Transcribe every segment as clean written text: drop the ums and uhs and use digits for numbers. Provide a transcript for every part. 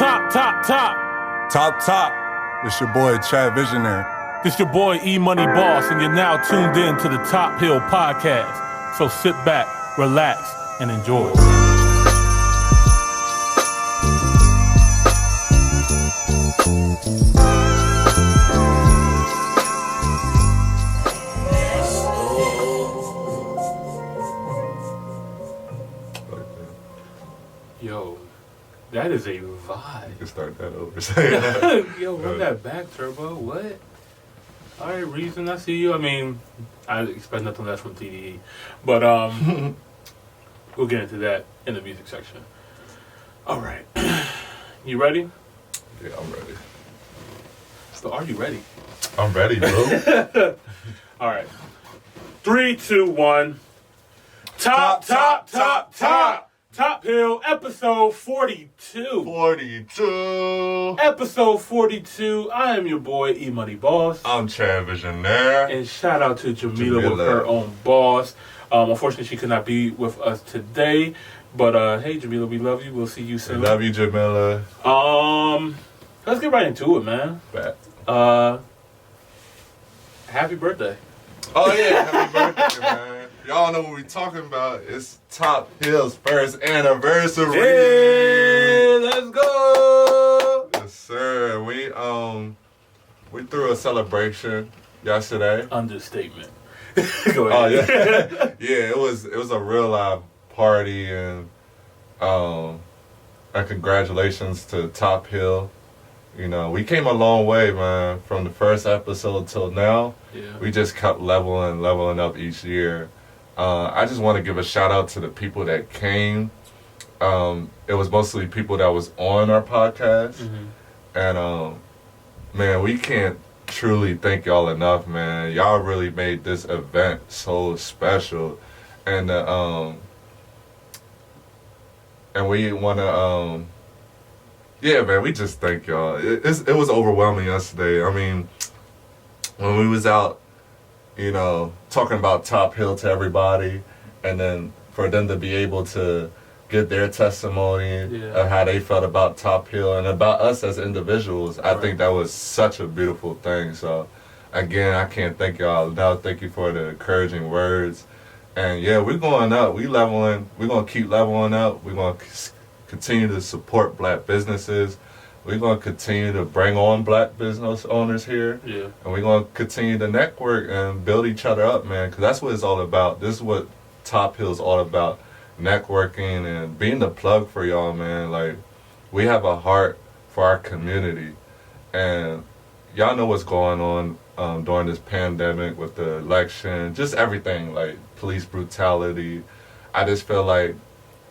Top. This your boy, Chad Visionary. This your boy, E-Money Boss, and you're now tuned in to the Top Hill Podcast. So sit back, relax, and enjoy. Yo, that is a vibe. You can start that over. Yo, run that back, Turbo. What? All right, Reason, I see you. I mean, I expect nothing less from TDE. But we'll get into that in the music section. All right. You ready? Yeah, I'm ready. So are you ready? I'm ready, bro. All right. 3, 2, 1. Top Hill, episode 42. 42. Episode 42. I am your boy, E-Money Boss. I'm Chad Visionary. And shout out to Jamila with her own boss. Unfortunately, she could not be with us today. But, hey, Jamila, we love you. We'll see you soon. We love you, Jamila. Let's get right into it, man. Bet. Happy birthday. Oh, yeah. Happy birthday, man. Y'all know what we're talking about. It's Top Hill's first anniversary. Hey, let's go. Yes, sir. We threw a celebration yesterday. Understatement. Go ahead. Oh yeah, yeah. It was a real live party, and congratulations to Top Hill. You know, we came a long way, man, from the first episode till now. Yeah. We just kept leveling up each year. I just want to give a shout out to the people that came. It was mostly people that was on our podcast. Mm-hmm. And, man, we can't truly thank y'all enough, man. Y'all really made this event so special. And we want to, yeah, man, we just thank y'all. It was overwhelming yesterday. I mean, when we was out, you know, talking about Top Hill to everybody, and then for them to be able to get their testimony of how they felt about Top Hill and about us as individuals, I think that was such a beautiful thing. So, again, I can't thank y'all enough. Thank you for the encouraging words. And, yeah, we're going up. We're leveling. We're going to keep leveling up. We're going to continue to support black businesses. We're going to continue to bring on black business owners here. Yeah. And we're going to continue to network and build each other up, man, because that's what it's all about. This is what Top Hill's all about, networking and being the plug for y'all, man. Like, we have a heart for our community. And y'all know what's going on during this pandemic with the election, just everything, like police brutality. I just feel like,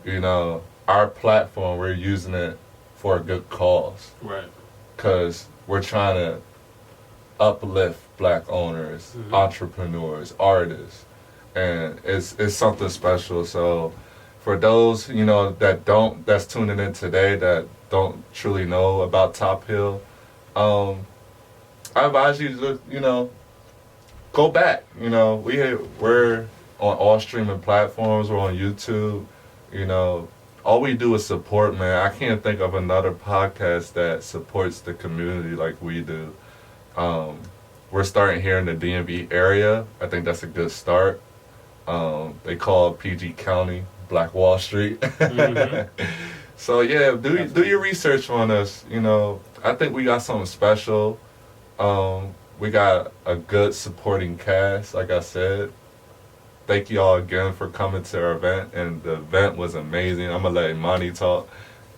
you know, our platform, we're using it for a good cause. Right. Because we're trying to uplift black owners, mm-hmm. entrepreneurs, artists. And it's something special. So for those, you know, that's tuning in today that don't truly know about Top Hill, I advise you to, you know, go back. You know, we're on all streaming platforms, we're on YouTube, you know. All we do is support, man. I can't think of another podcast that supports the community like we do. We're starting here in the DMV area. I think that's a good start. They call PG County Black Wall Street. Mm-hmm. So, yeah, do your research on us. You know, I think we got something special. We got a good supporting cast, like I said. Thank you all again for coming to our event, and the event was amazing. I'm going to let Imani talk,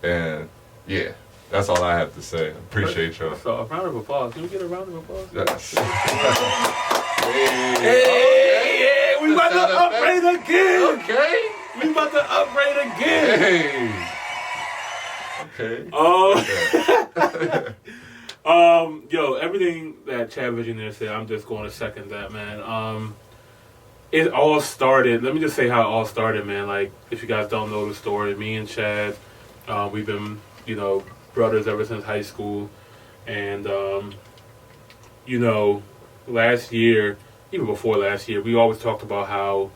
and yeah, that's all I have to say. Appreciate y'all. So a round of applause. Can we get a round of applause? Yes. Hey, we about to upgrade again. Okay. We about to upgrade again. Hey. Okay. Yo, everything that Chad Visionary said, I'm just going to second that, man. It all started, let me just say how it all started, man. Like, if you guys don't know the story, me and Chad, we've been, you know, brothers ever since high school. And, you know, last year, even before last year, we always talked about how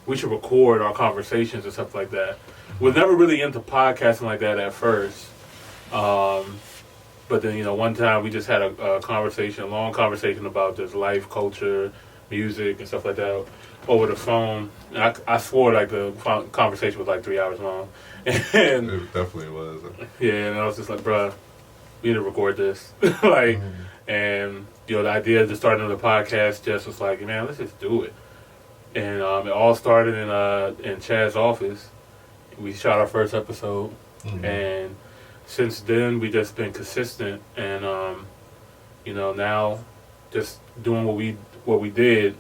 we should record our conversations and stuff like that. Was never really into podcasting like that at first. But then, one time we just had a conversation, a long conversation about just life, culture, music, and stuff like that over the phone. And I swore like the conversation was like 3 hours long. And It definitely was. yeah, and I was just like, bruh, we need to record this. Like, and, the idea of just starting the podcast just was like, man, let's just do it. And it all started in Chad's office. We shot our first episode. And since then, we just been consistent. And, now just doing what we did,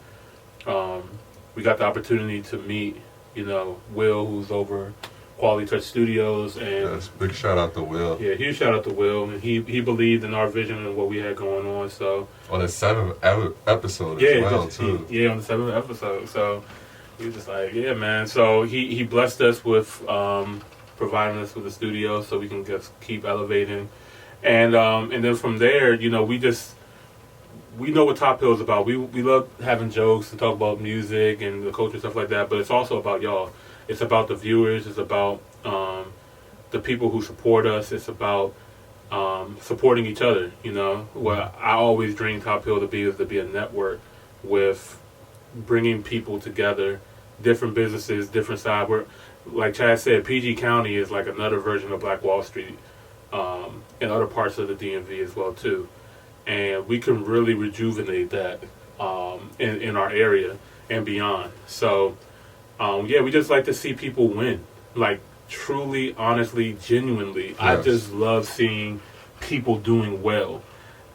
we got the opportunity to meet, Will, who's over Quality Touch Studios, and yes, big shout out to Will. Yeah, huge shout out to Will, and he believed in our vision and what we had going on. So on the 7th episode as well too. On the 7th episode. So he was just like, yeah, man. So he blessed us with providing us with a studio so we can just keep elevating, and then from there, we know what Top Hill is about. We love having jokes and talk about music and the culture and stuff like that, but it's also about y'all. It's about the viewers. It's about the people who support us. It's about supporting each other. What I always dreamed Top Hill to be is to be a network with bringing people together, different businesses, different side. Like Chad said, PG County is like another version of Black Wall Street, and other parts of the DMV as well too. And we can really rejuvenate that in our area and beyond. So. We just like to see people win. Like, truly, honestly, genuinely. Yes. I just love seeing people doing well.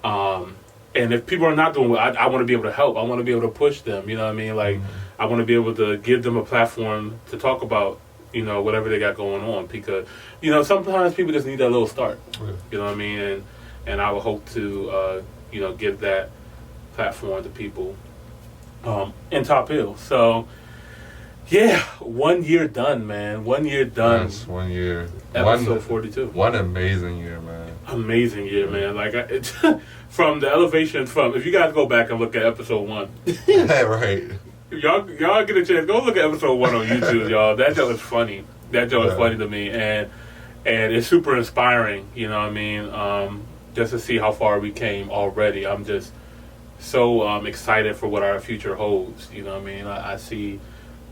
And if people are not doing well, I want to be able to help. I want to be able to push them. You know what I mean? Like, I want to be able to give them a platform to talk about, whatever they got going on. Because, sometimes people just need that little start. Yeah. You know what I mean? And I would hope to, give that platform to people in Top Hill. So... yeah, 1 year done, man. 1 year done. Yes, 1 year. Episode 42. One amazing year, man. Amazing year, man. Like, from the elevation if you guys go back and look at episode 1. Yeah, right. Y'all get a chance, go look at episode 1 on YouTube, y'all. That joke is funny. That joke is funny to me. And it's super inspiring, you know what I mean? Just to see how far we came already. I'm just so excited for what our future holds, you know what I mean?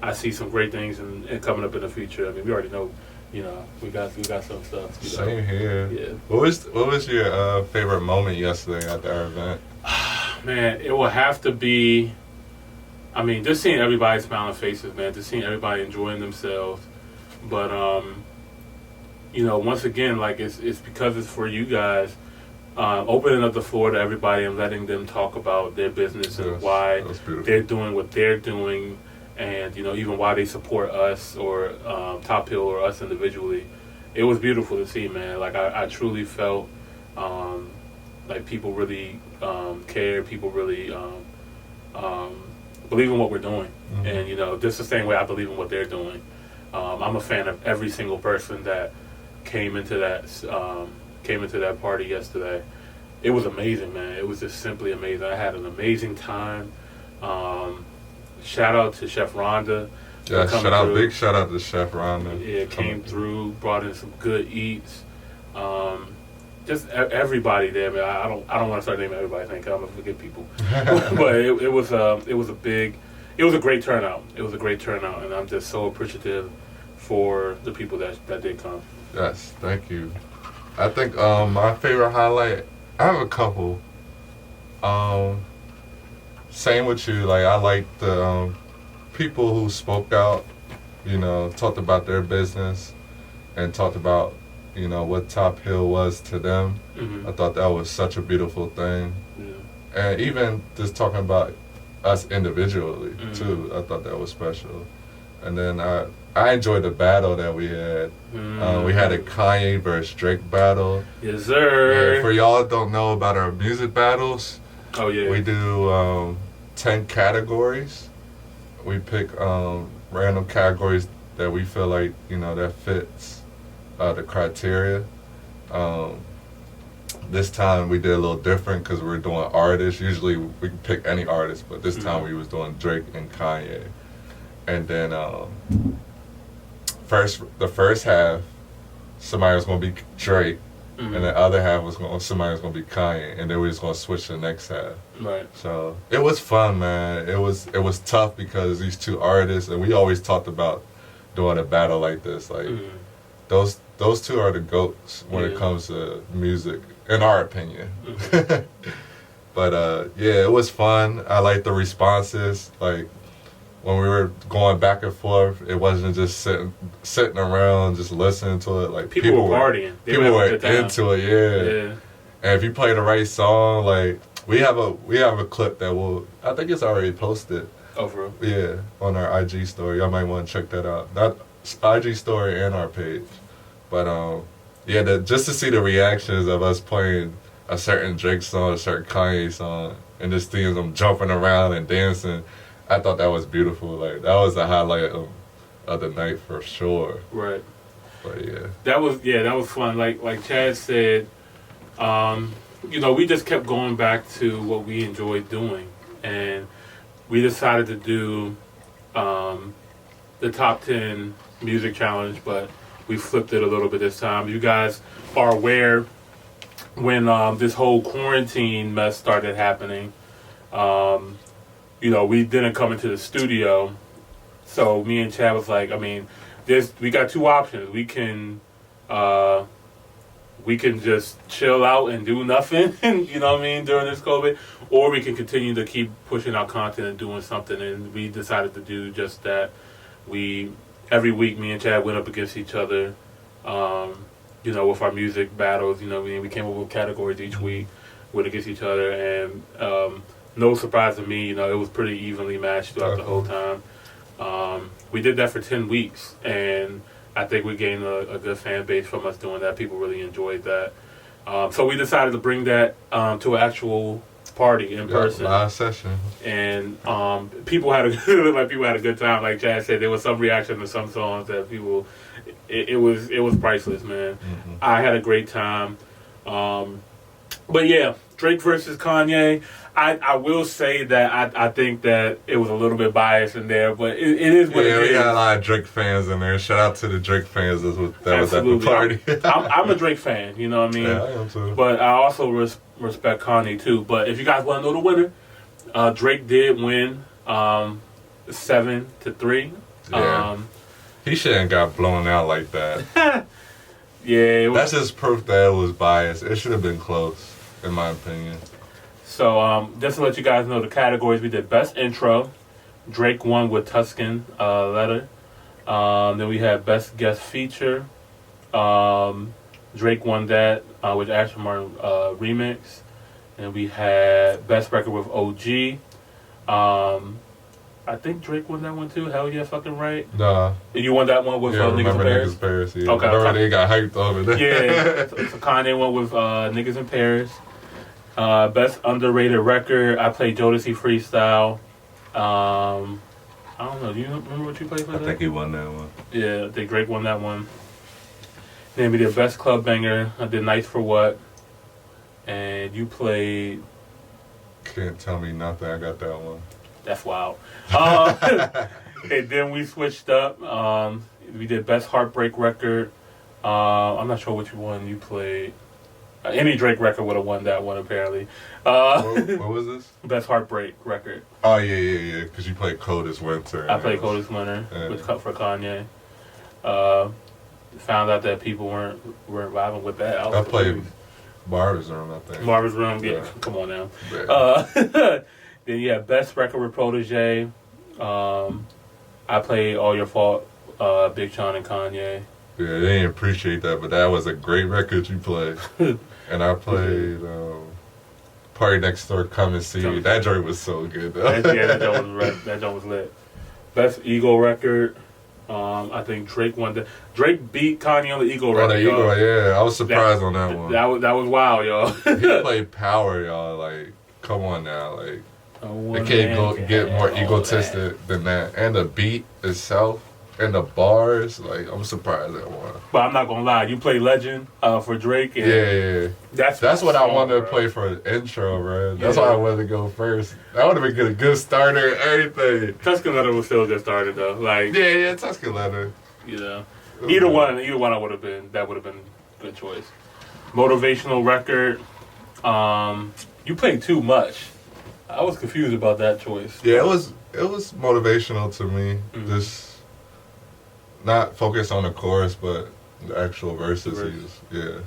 I see some great things and coming up in the future. I mean, we already know, we got some stuff. Same here. Yeah. What was your favorite moment yesterday at our event? Man, it will have to be. I mean, just seeing everybody smiling faces, man. Just seeing everybody enjoying themselves. But once again, like it's because it's for you guys. Opening up the floor to everybody and letting them talk about their business and why they're doing what they're doing. And even why they support us or Top Hill or us individually, it was beautiful to see, man. Like I truly felt like people really care. People really believe in what we're doing, and just the same way I believe in what they're doing. I'm a fan of every single person that came into that party yesterday. It was amazing, man. It was just simply amazing. I had an amazing time. Shout out to Chef Rhonda. Yeah, big shout out to Chef Rhonda. Yeah, came through, brought in some good eats. Just everybody there, man. I don't want to start naming everybody. I think I'm gonna forget people. But it was a great turnout. It was a great turnout, and I'm just so appreciative for the people that did come. Yes, thank you. I think my favorite highlight. I have a couple. Same with you. Like I like the people who spoke out. Talked about their business and talked about what Top Hill was to them. I thought that was such a beautiful thing. Yeah. And even just talking about us individually too. I thought that was special. And then I enjoyed the battle that we had. We had a Kanye versus Drake battle. Yes, sir. And for y'all that don't know about our music battles, oh yeah, we do 10 categories. We pick random categories that we feel like that fits the criteria. This time we did a little different because we're doing artists. Usually we can pick any artist, but this time we was doing Drake and Kanye. And then the first half, somebody was gonna be Drake, Mm-hmm. and the other half somebody was gonna be Kanye, and then we was gonna switch to the next half. Right. So it was fun, man. It was tough because these two artists, and we always talked about doing a battle like this. Like those two are the GOATs when it comes to music, in our opinion. But yeah, it was fun. I liked the responses. Like when we were going back and forth, it wasn't just sitting around just listening to it. Like people were partying. People were into it. Yeah. And if you play the right song, like we have a clip that I think it's already posted. Oh, for real? Yeah, on our IG story. Y'all might want to check that out. Not IG story and our page. But yeah, just to see the reactions of us playing a certain Drake song, a certain Kanye song, and just seeing them jumping around and dancing, I thought that was beautiful. Like that was the highlight of the night for sure. Right. But yeah. That was fun. Like Chad said, we just kept going back to what we enjoyed doing, and we decided to do the top 10 music challenge, but we flipped it a little bit this time. You guys are aware when this whole quarantine mess started happening. We didn't come into the studio, so me and Chad was like, we got two options. We can just chill out and do nothing, during this COVID, or we can continue to keep pushing our content and doing something. And we decided to do just that. Every week, me and Chad went up against each other, with our music battles. We came up with categories each week, went against each other, and no surprise to me, it was pretty evenly matched throughout the whole time. We did that for 10 weeks, and I think we gained a good fan base from us doing that. People really enjoyed that. So we decided to bring that to an actual party in person. Live session. And people had a good time. Like Chad said, there was some reaction to some songs that people, it was priceless, man. Mm-hmm. I had a great time. But yeah, Drake versus Kanye. I will say that I think that it was a little bit biased in there, but it is what it is. Yeah, we had a lot of Drake fans in there. Shout out to the Drake fans that was at the party. I'm a Drake fan, you know what I mean? Yeah, I am too. But I also respect Kanye too. But if you guys want to know the winner, Drake did win 7-3. Yeah. He shouldn't got blown out like that. Yeah. That's just proof that it was biased. It should have been close, in my opinion. So, just to let you guys know the categories, we did Best Intro. Drake won with Tuscan Letter. Then we had Best Guest Feature. Drake won that with Asher Martin remix. And we had Best Record with OG. I think Drake won that one too. Hell yeah, fucking right. Nah. You won that one with Niggas in Paris? Niggas in Paris, yeah. Okay. Remember they got hyped over there. Yeah. So Kanye went with Niggas in Paris. Best Underrated Record, I played Jodeci Freestyle. I don't know, do you remember what you played for that? I think he won that one. Yeah, I think Drake won that one. Then we did Best Club Banger, I did Nights for What. And you played... Can't tell me nothing, I got that one. That's wild. And then we switched up. We did Best Heartbreak Record. I'm not sure which one you played. Any Drake record would have won that one, apparently. What was this? Best Heartbreak Record. Oh, yeah. Because you played Cold as Winter. I played Cold as Winter for Kanye. Found out that people weren't vibing with that. I played Marvin's Room, I think. Marvin's Room, yeah. Come on now. Yeah. Then, yeah, Best Record with Protege. I played All Your Fault, Big Sean and Kanye. Yeah, they didn't appreciate that, but that was a great record you played. And I played Party Next Door, Come and See You. That joint was so good, though. That joint was lit. Best Ego Record. I think Drake won that. Drake beat Kanye on the Ego record. On the Ego, yeah. I was surprised on that one. That was wild, y'all. He played Power, y'all. Like, come on now. Like, it can't get more egotistic than that. And the beat itself. And the bars, like, I'm surprised at one. But I'm not gonna lie, you play Legend for Drake. And yeah. That's what I wanted to play for the intro, bro. That's why I wanted to go first. That would have been a good starter and everything. Tuscan Letter was still a good starter, though. Like, yeah, Tuscan Letter. You know. Either one I would have been. That would have been a good choice. Motivational record. You played too much. I was confused about that choice. Yeah, it was motivational to me. Mm-hmm. Just not focus on the chorus, but the actual verses. Yeah.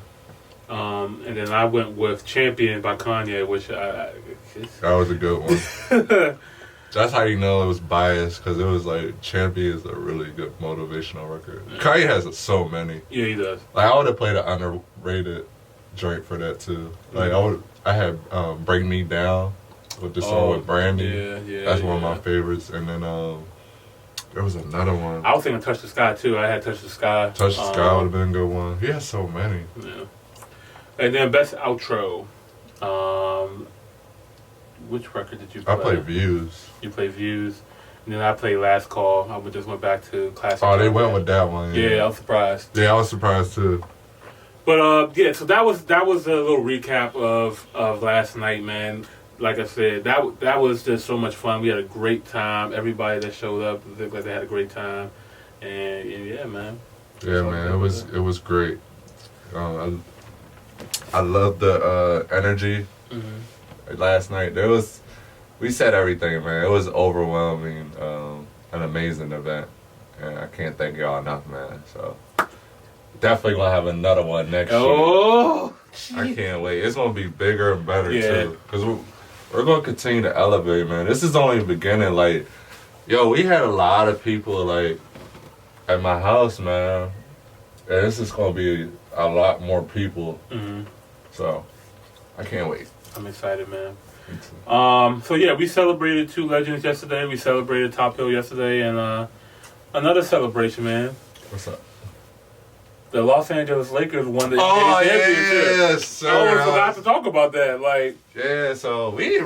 And then I went with Champion by Kanye, which That was a good one. That's how you know it was biased, because it was like Champion is a really good motivational record. Yeah. Kanye has so many. Yeah, he does. Like, I would have played an underrated joint for that too. Like, I had Bring Me Down with the song with Brandy. Yeah. That's one of my favorites. And then there was another one. I was thinking Touch the Sky too. I had Touch the Sky. Touch the Sky would have been a good one. He has so many. Yeah. And then best outro. Which record did you play? I played Views. You played Views. And then I played Last Call. I just went back to classic. Oh, they went with that one. Yeah, I was surprised. Yeah, I was surprised too. But yeah, so that was a little recap of last night, man. Like I said, that was just so much fun. We had a great time. Everybody that showed up looked like they had a great time, and yeah, man. Yeah, man, it was great. I love the energy. Mm-hmm. Last night we said everything, man. It was overwhelming, an amazing event, and I can't thank y'all enough, man. So definitely gonna have another one next year. Oh, I can't wait. It's gonna be bigger and better too, because we're gonna continue to elevate, man. This is only the beginning. Like, yo, we had a lot of people like at my house, man, and this is gonna be a lot more people. Mm-hmm. So I can't wait. I'm excited, man. So yeah, we celebrated two legends yesterday. We celebrated Top Hill yesterday, and another celebration, man. What's up? The Los Angeles Lakers won the championship. Yes, sir. I almost forgot to talk about that. Like, yeah, so we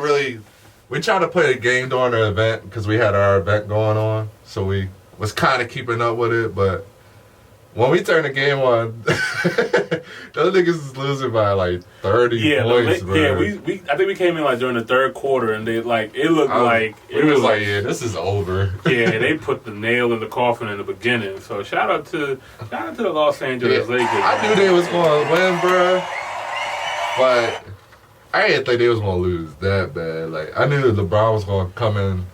tried to play a game during the event because we had our event going on, so we was kind of keeping up with it, but when we turned the game on, those niggas is losing by like 30 points, bro. Yeah, I think we came in like during the third quarter, and they like it looked like it was like, yeah, this is over. Yeah, they put the nail in the coffin in the beginning. So shout out to the Los Angeles Lakers. I knew they was going to win, bro, but I didn't think they was going to lose that bad. Like, I knew LeBron was going to come in,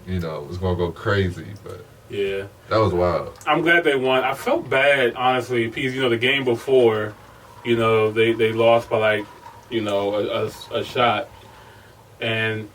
was going to go crazy, but. Yeah. That was wild. I'm glad they won. I felt bad, honestly, because, the game before, they lost by, like, a shot. And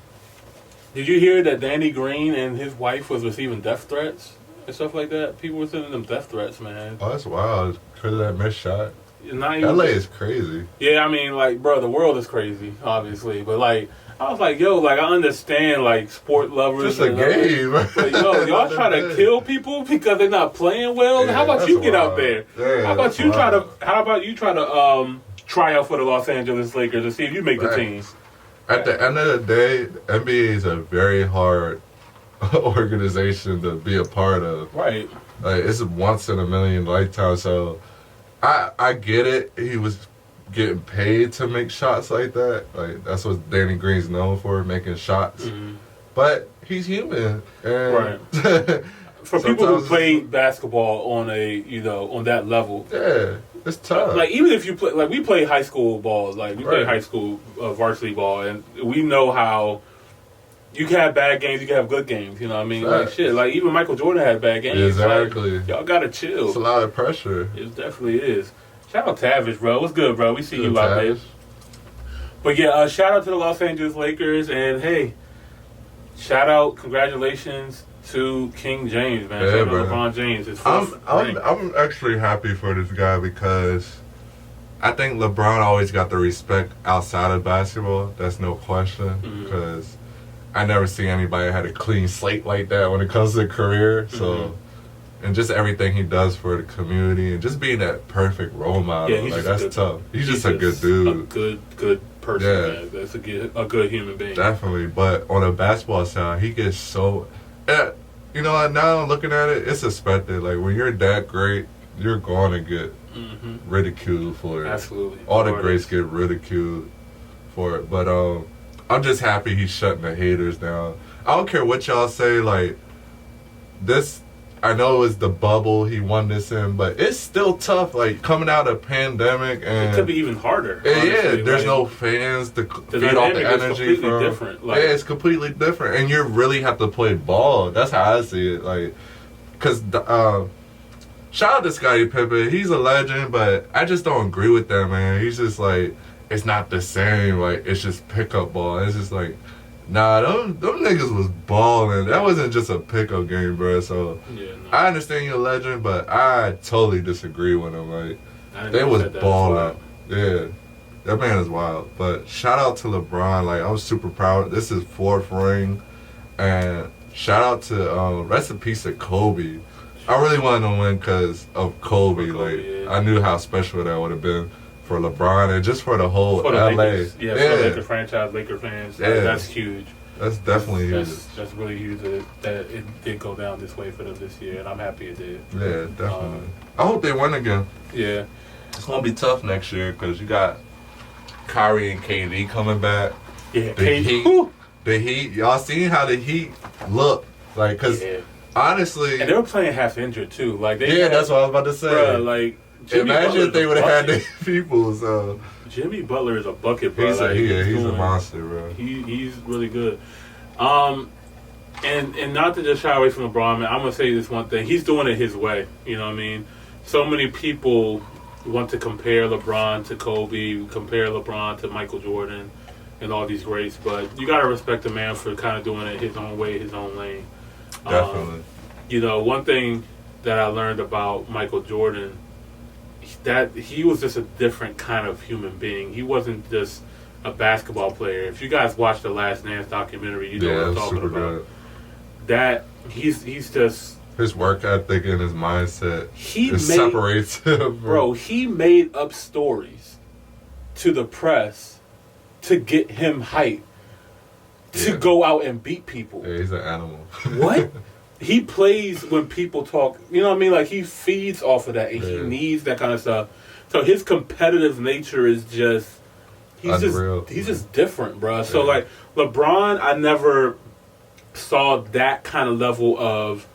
did you hear that Danny Green and his wife was receiving death threats and stuff like that? People were sending them death threats, man. Oh, that's wild. Because of that missed shot. LA is crazy. Yeah, I mean, like, bro, the world is crazy, obviously. But, like, I was like, yo, like, I understand, like, sport lovers. Just a game. But, yo, y'all try to kill people because they're not playing well? Yeah, how about you get wild. out there? Yeah, how about you try to try out for the Los Angeles Lakers and see if you make the team? At the end of the day, the NBA is a very hard organization to be a part of. Right. Like, it's a once in a million lifetime, so I get it. He was getting paid to make shots like that. Like, that's what Danny Green's known for, making shots. Mm-hmm. But he's human. And right. For people who play basketball on on that level. Yeah, it's tough. Like, even if you play, like, we play high school ball, like, we play high school varsity ball, and we know how you can have bad games, you can have good games, you know what I mean? Right. Like, shit, like, even Michael Jordan had bad games. Exactly. Like, y'all gotta chill. It's a lot of pressure. It definitely is. Shout out Tavish, bro. What's good, bro? We see you out there. But yeah, shout out to the Los Angeles Lakers, and hey, shout out, congratulations to King James, man. Yeah, shout out to LeBron James. His I'm actually happy for this guy because I think LeBron always got the respect outside of basketball. That's no question. Because I never see anybody had a clean slate like that when it comes to career. So. And just everything he does for the community, and just being that perfect role model, like, that's tough. He's just a good dude, a good person. Yeah. Man. That's a good human being. Definitely, but on the basketball side, he gets so. Now looking at it, it's expected. Like, when you're that great, you're going to get ridiculed for it. Absolutely, all the greats get ridiculed for it. But I'm just happy he's shutting the haters down. I don't care what y'all say. Like, this. I know it was the bubble he won this in, but it's still tough. Like coming out of pandemic and it could be even harder. yeah, Honestly. there's like, no fans to the feed off the dynamic is energy completely from. different. Like, Yeah, it's completely different, and you really have to play ball. That's how I see it. Like, cause shout out to Scottie Pippen. He's a legend, but I just don't agree with that, man. He's just like, it's not the same. Like, it's just pickup ball. It's just like, nah, them niggas was balling. That wasn't just a pickup game, bro. So, yeah, no. I understand you're a legend, but I totally disagree with him. Like, I they never was said that as balling. well. Yeah. That man is wild. But shout out to LeBron. Like, I was super proud. This is 4th ring. And shout out to, rest in peace to Kobe. I really wanted to win because of Kobe. Like, yeah. I knew how special that would have been for LeBron and just for the whole For the LA. Lakers. Yeah, for the Laker franchise, Laker fans. Yeah. That's huge. That's definitely huge. That's really huge that it did go down this way for them this year, and I'm happy it did. Yeah, definitely. I hope they win again. Yeah. It's going to be tough next year because you got Kyrie and KD coming back. Yeah, The Heat. The Heat. Y'all seen how the Heat look? Like, because honestly. And they were playing half injured, too. Like that's what I was about to say. Bruh, like, imagine if they would have had their people. So Jimmy Butler is a bucket, bro. He's a monster, bro. He's really good. And not to just shy away from LeBron, man, I'm gonna say this one thing. He's doing it his way. You know what I mean? So many people want to compare LeBron to Kobe, compare LeBron to Michael Jordan, and all these greats. But you gotta respect the man for kind of doing it his own way, his own lane. Definitely. You know, one thing that I learned about Michael Jordan, that he was just a different kind of human being. He wasn't just a basketball player. If you guys watch the Last Dance documentary, you know what I'm talking about. Good. That he's just his work ethic and his mindset separates him. Bro, he made up stories to the press to get him hype to go out and beat people. Yeah, he's an animal. What? He plays when people talk, you know what I mean? Like, he feeds off of that, and he needs that kind of stuff. So his competitive nature is just, he's just different, bro. So, like, LeBron, I never saw that kind of level of,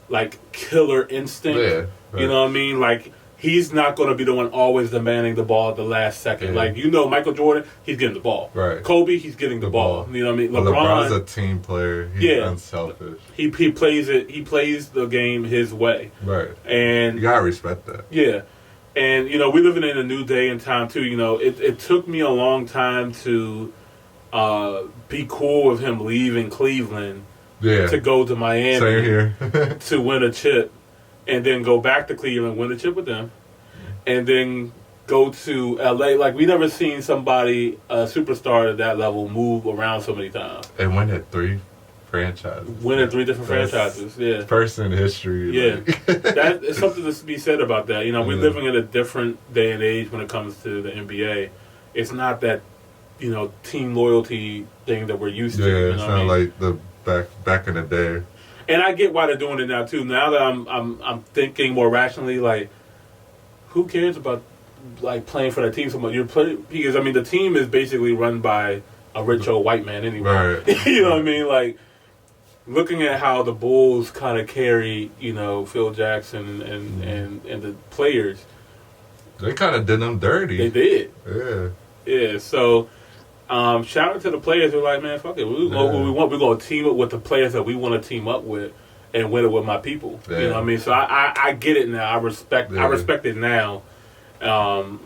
like, killer instinct. Yeah, right. You know what I mean? Like, he's not going to be the one always demanding the ball at the last second. Yeah. Like, you know, Michael Jordan, he's getting the ball. Right. Kobe, he's getting the ball. You know what I mean? LeBron's a team player. He's unselfish. He plays it. He plays the game his way. Right. And you gotta respect that. Yeah. And you know, we're living in a new day and time too. You know, it took me a long time to be cool with him leaving Cleveland. To go to Miami. Same here. To win a chip. And then go back to Cleveland, win a chip with them, and then go to LA. Like, we never seen somebody, a superstar at that level, move around so many times. And win at 3 franchises. Win at 3 different franchises, yeah. First in history. Yeah. That is something to be said about that. You know, we're living in a different day and age when it comes to the NBA. It's not that, you know, team loyalty thing that we're used to. Yeah, you know it's not like the back in the day. And I get why they're doing it now too. Now that I'm thinking more rationally, like, who cares about like playing for the team so much? Because I mean, the team is basically run by a rich old white man anyway. Right. You know what I mean? Like, looking at how the Bulls kind of carry, you know, Phil Jackson and the players, they kind of did them dirty. They did. Yeah. Yeah. So. Shout out to the players who are like, man, fuck it. We go what we want. We're going to team up with the players that we want to team up with and win it with my people. Yeah. You know what I mean? So I get it now. I respect it now,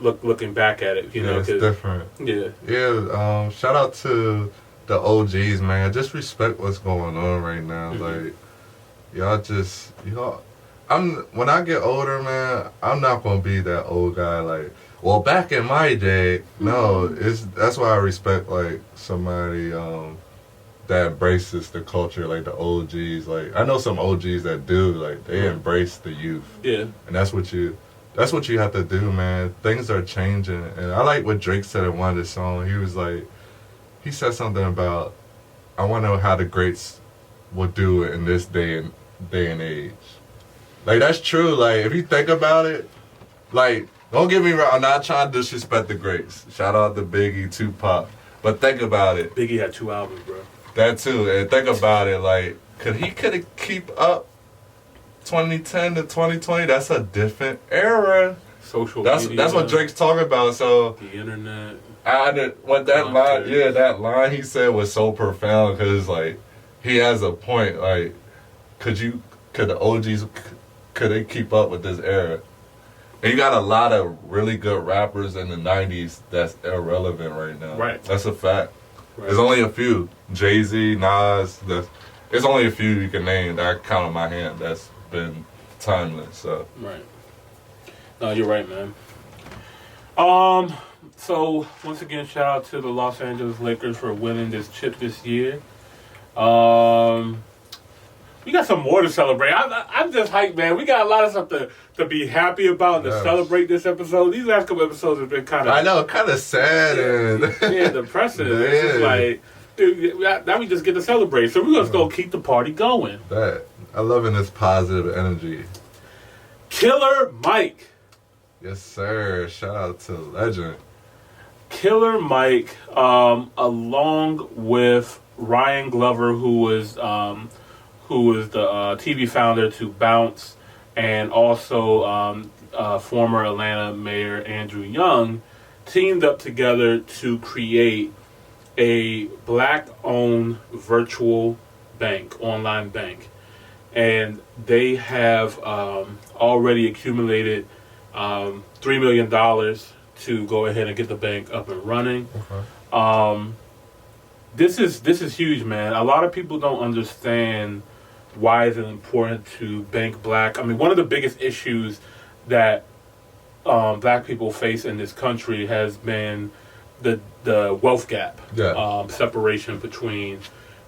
looking back at it. You know, it's different. Yeah. Yeah, shout out to the OGs, man. Just respect what's going on right now. Like, when I get older, man, I'm not going to be that old guy, like, well, back in my day, no, that's why I respect like somebody that embraces the culture, like the OGs. Like, I know some OGs that do, like, they embrace the youth. Yeah. And that's what you have to do, man. Things are changing, and I like what Drake said in one of his songs. He was like, he said something about, I want to know how the greats will do it in this day and age. Like, that's true. Like, if you think about it, like. Don't get me wrong, I'm not trying to disrespect the greats. Shout out to Biggie, Tupac. But think about it. Biggie had 2 albums, bro. That too. And think about it, like, could he keep up 2010 to 2020, that's a different era. Social That's media. that's what Drake's talking about. So The internet. what that line, Concerts. that line he said was so profound because like he has a point. Like, could the OGs could they keep up with this era? And you got a lot of really good rappers in the 90s that's irrelevant right now. Right. That's a fact. Right. There's only a few. Jay-Z, Nas, there's only a few you can name that I count on my hand that's been timeless. So. Right. No, you're right, man. So once again, shout out to the Los Angeles Lakers for winning this chip this year. We got some more to celebrate. I'm just hyped, man. We got a lot of stuff to be happy about and to celebrate this episode. These last couple episodes have been kind of... I know, kind of sad and... depressing. It's just like, dude, now we just get to celebrate. So we're just going to keep the party going. I'm loving this positive energy. Killer Mike. Yes, sir. Shout out to the legend. Killer Mike, along with Ryan Glover, who was the TV founder to Bounce, and also former Atlanta Mayor Andrew Young, teamed up together to create a black-owned virtual bank, online bank. And they have already accumulated $3 million to go ahead and get the bank up and running. Okay. This is huge, man. A lot of people don't understand why is it important to bank black. I mean, one of the biggest issues that black people face in this country has been the wealth gap, separation between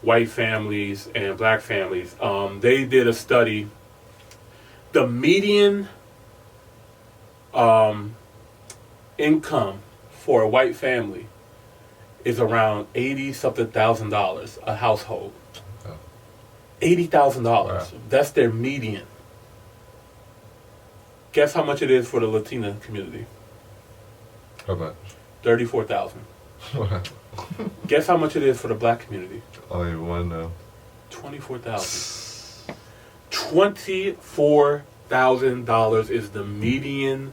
white families and black families. They did a study. The median income for a white family is around $80-something thousand a household. $80,000. Wow. That's their median. Guess how much it is for the Latina community? How much? $34,000. Wow. Guess how much it is for the black community? I don't even want to know. $24,000. $24,000 is the median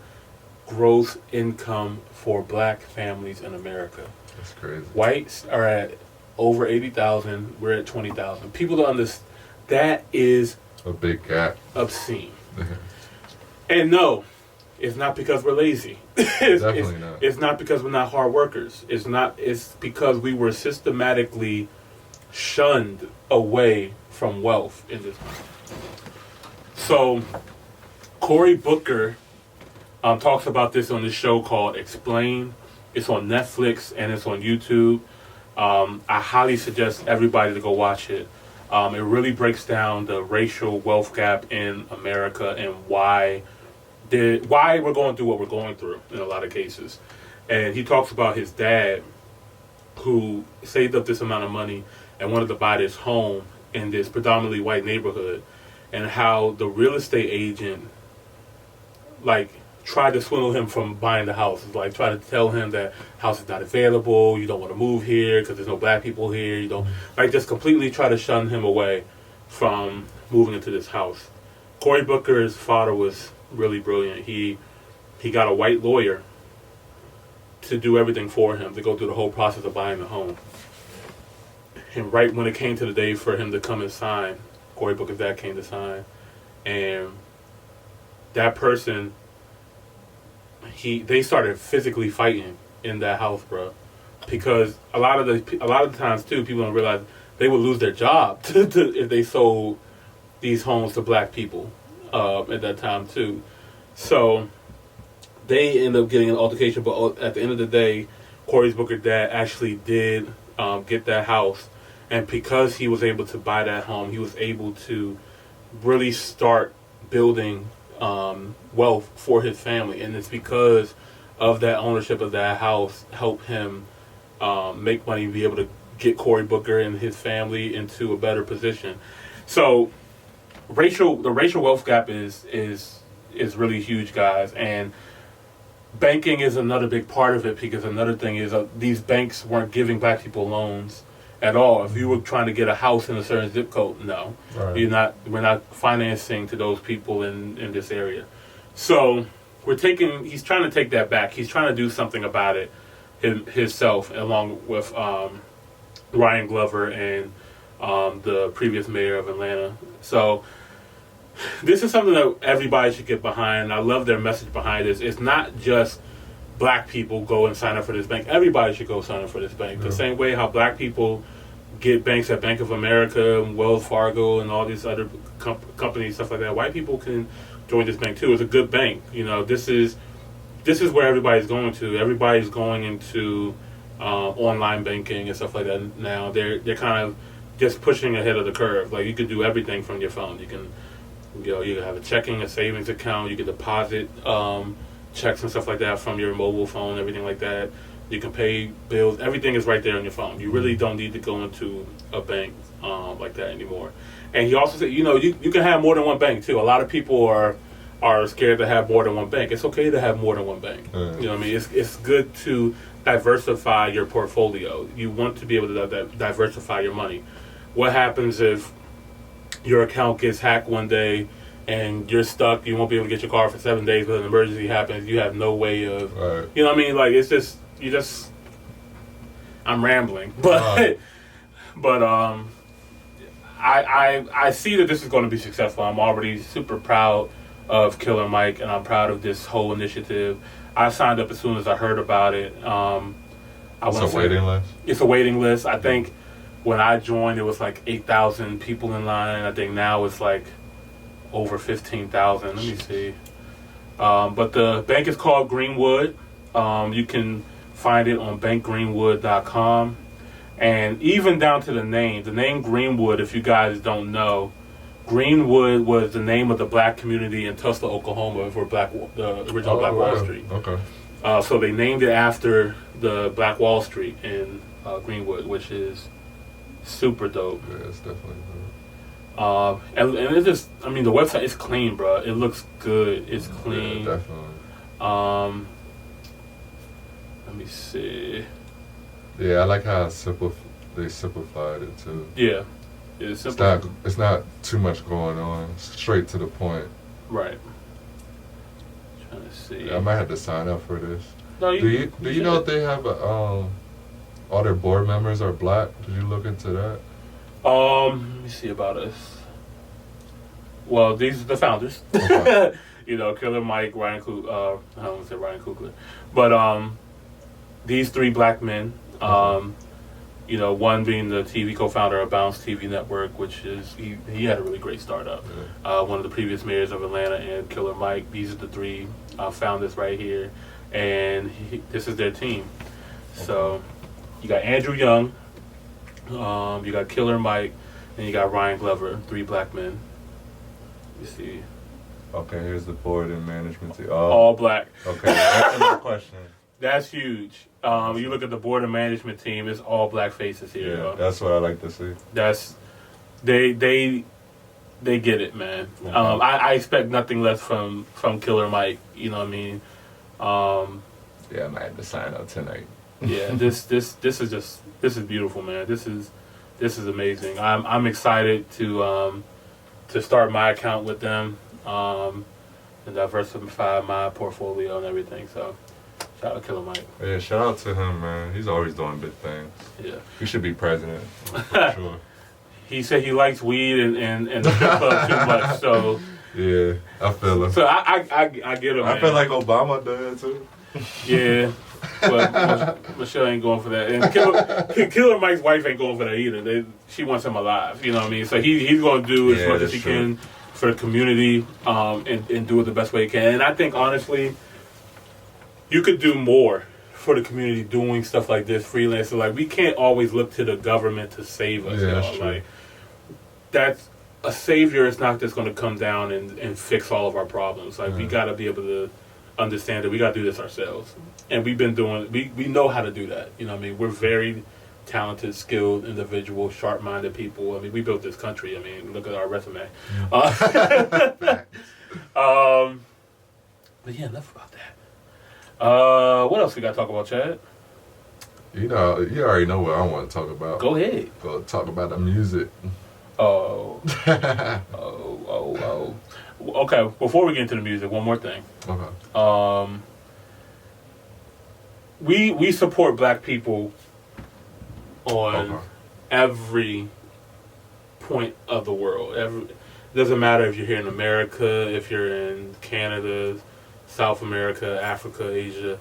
gross income for black families in America. That's crazy. Whites are at over 80,000. We're at 20,000. People don't understand. That is a big gap. Obscene. And no, it's not because we're lazy. Definitely not. It's not because we're not hard workers. It's not. It's because we were systematically shunned away from wealth in this country. So, Cory Booker talks about this on this show called Explain. It's on Netflix and it's on YouTube. I highly suggest everybody to go watch it. It really breaks down the racial wealth gap in America and why we're going through what we're going through in a lot of cases. And he talks about his dad who saved up this amount of money and wanted to buy this home in this predominantly white neighborhood, and how the real estate agent tried to swindle him from buying the house. Like, try to tell him that house is not available, you don't want to move here because there's no black people here, you don't, just completely try to shun him away from moving into this house. Cory Booker's father was really brilliant. He got a white lawyer to do everything for him, to go through the whole process of buying the home. And right when it came to the day for him to come and sign, Cory Booker's dad came to sign, and that person, they started physically fighting in that house, bro, because a lot of the times too, people don't realize they would lose their job if they sold these homes to black people at that time too. So they end up getting an altercation, but at the end of the day, Cory Booker's dad actually did get that house, and because he was able to buy that home, he was able to really start building wealth for his family, and it's because of that ownership of that house helped him make money, be able to get Cory Booker and his family into a better position. So the racial wealth gap is really huge, guys, and banking is another big part of it, because another thing is these banks weren't giving black people loans at all. If you were trying to get a house in a certain zip code, no, Right. We're not financing to those people in this area. So he's trying to take that back. He's trying to do something about it himself, along with Ryan Glover and the previous mayor of Atlanta. So this is something that everybody should get behind. I love their message behind this. It's not just black people go and sign up for this bank. Everybody should go sign up for this bank. Yeah. The same way how black people get banks at Bank of America, Wells Fargo, and all these other companies, stuff like that. White people can join this bank too. It's a good bank. This is where everybody's going to. Everybody's going into online banking and stuff like that now. They're kind of just pushing ahead of the curve. Like, you can do everything from your phone. You can you can have a checking, a savings account. You can deposit checks and stuff like that from your mobile phone, everything like that. You can pay bills. Everything is right there on your phone. You really don't need to go into a bank like that anymore. And he also said, you can have more than one bank too. A lot of people are scared to have more than one bank. It's okay to have more than one bank. You know what I mean? It's good to diversify your portfolio. You want to be able to diversify your money. What happens if your account gets hacked one day and you're stuck? You won't be able to get your car for 7 days, but an emergency happens. You have no way of, you know what I mean? Like, it's just, I'm rambling, but I see that this is going to be successful. I'm already super proud of Killer Mike, and I'm proud of this whole initiative. I signed up as soon as I heard about it. It's a waiting list? It's a waiting list. I think when I joined, it was like 8,000 people in line. I think now it's like over 15,000. Let me see. But the bank is called Greenwood. You can find it on bankgreenwood.com. And even down to the name Greenwood, if you guys don't know, Greenwood was the name of the black community in Tulsa, Oklahoma, for the original Black Wall Street. Okay. So they named it after the Black Wall Street in Greenwood, which is super dope. Yeah, it's definitely dope. And it's just, I mean, the website is clean, bro. It looks good. It's clean. Yeah, definitely. Let me see. Yeah, I like how they simplified it too. Yeah. It's simple. It's not too much going on. Straight to the point. Right. Trying to see. Yeah, I might have to sign up for this. No, do you know if they have all their board members are black? Did you look into that? Let me see about us. Well, these are the founders. Okay. Killer Mike, Ryan Coogler. I don't want to say Ryan Coogler, but these three black men. One being the TV co-founder of Bounce TV Network, which is he had a really great startup. Yeah. One of the previous mayors of Atlanta, and Killer Mike. These are the three founders right here, and this is their team. Okay. So you got Andrew Young, you got Killer Mike, and you got Ryan Glover. 3 black men. You see. Okay, here's the board and management team. All black. Okay, that's my question. That's huge. You look at the board and management team; it's all black faces here. Yeah, that's what I like to see. They get it, man. Okay. I expect nothing less from Killer Mike. You know what I mean? Yeah, I might have to sign up tonight. Yeah, this is beautiful, man. This is amazing. I'm excited to start my account with them and diversify my portfolio and everything. So. Shout out to Killer Mike. Yeah, shout out to him, man. He's always doing big things. Yeah. He should be president, for sure. He said he likes weed and the strip club too much, so... Yeah, I feel him. So I get him, man. I feel like Obama did, too. Yeah, but Michelle ain't going for that. And Killer Mike's wife ain't going for that either. She wants him alive, you know what I mean? So he's going to do as much as he can for the community and do it the best way he can. And I think, honestly... You could do more for the community doing stuff like this, freelancing. Like, we can't always look to the government to save us. Yeah, that's true. Like, that's a savior is not just going to come down and fix all of our problems. Like, we got to be able to understand that we got to do this ourselves. And we've been doing, we know how to do that. You know what I mean? We're very talented, skilled individuals, sharp-minded people. I mean, we built this country. I mean, look at our resume. But yeah, enough about that. What else we got to talk about, Chad? You know, you already know what I want to talk about. Go ahead. Go talk about the music. Oh. Okay, before we get into the music, one more thing. Okay. We support black people on Okay. every point of the world. Doesn't matter if you're here in America, if you're in Canada, South America, Africa, Asia.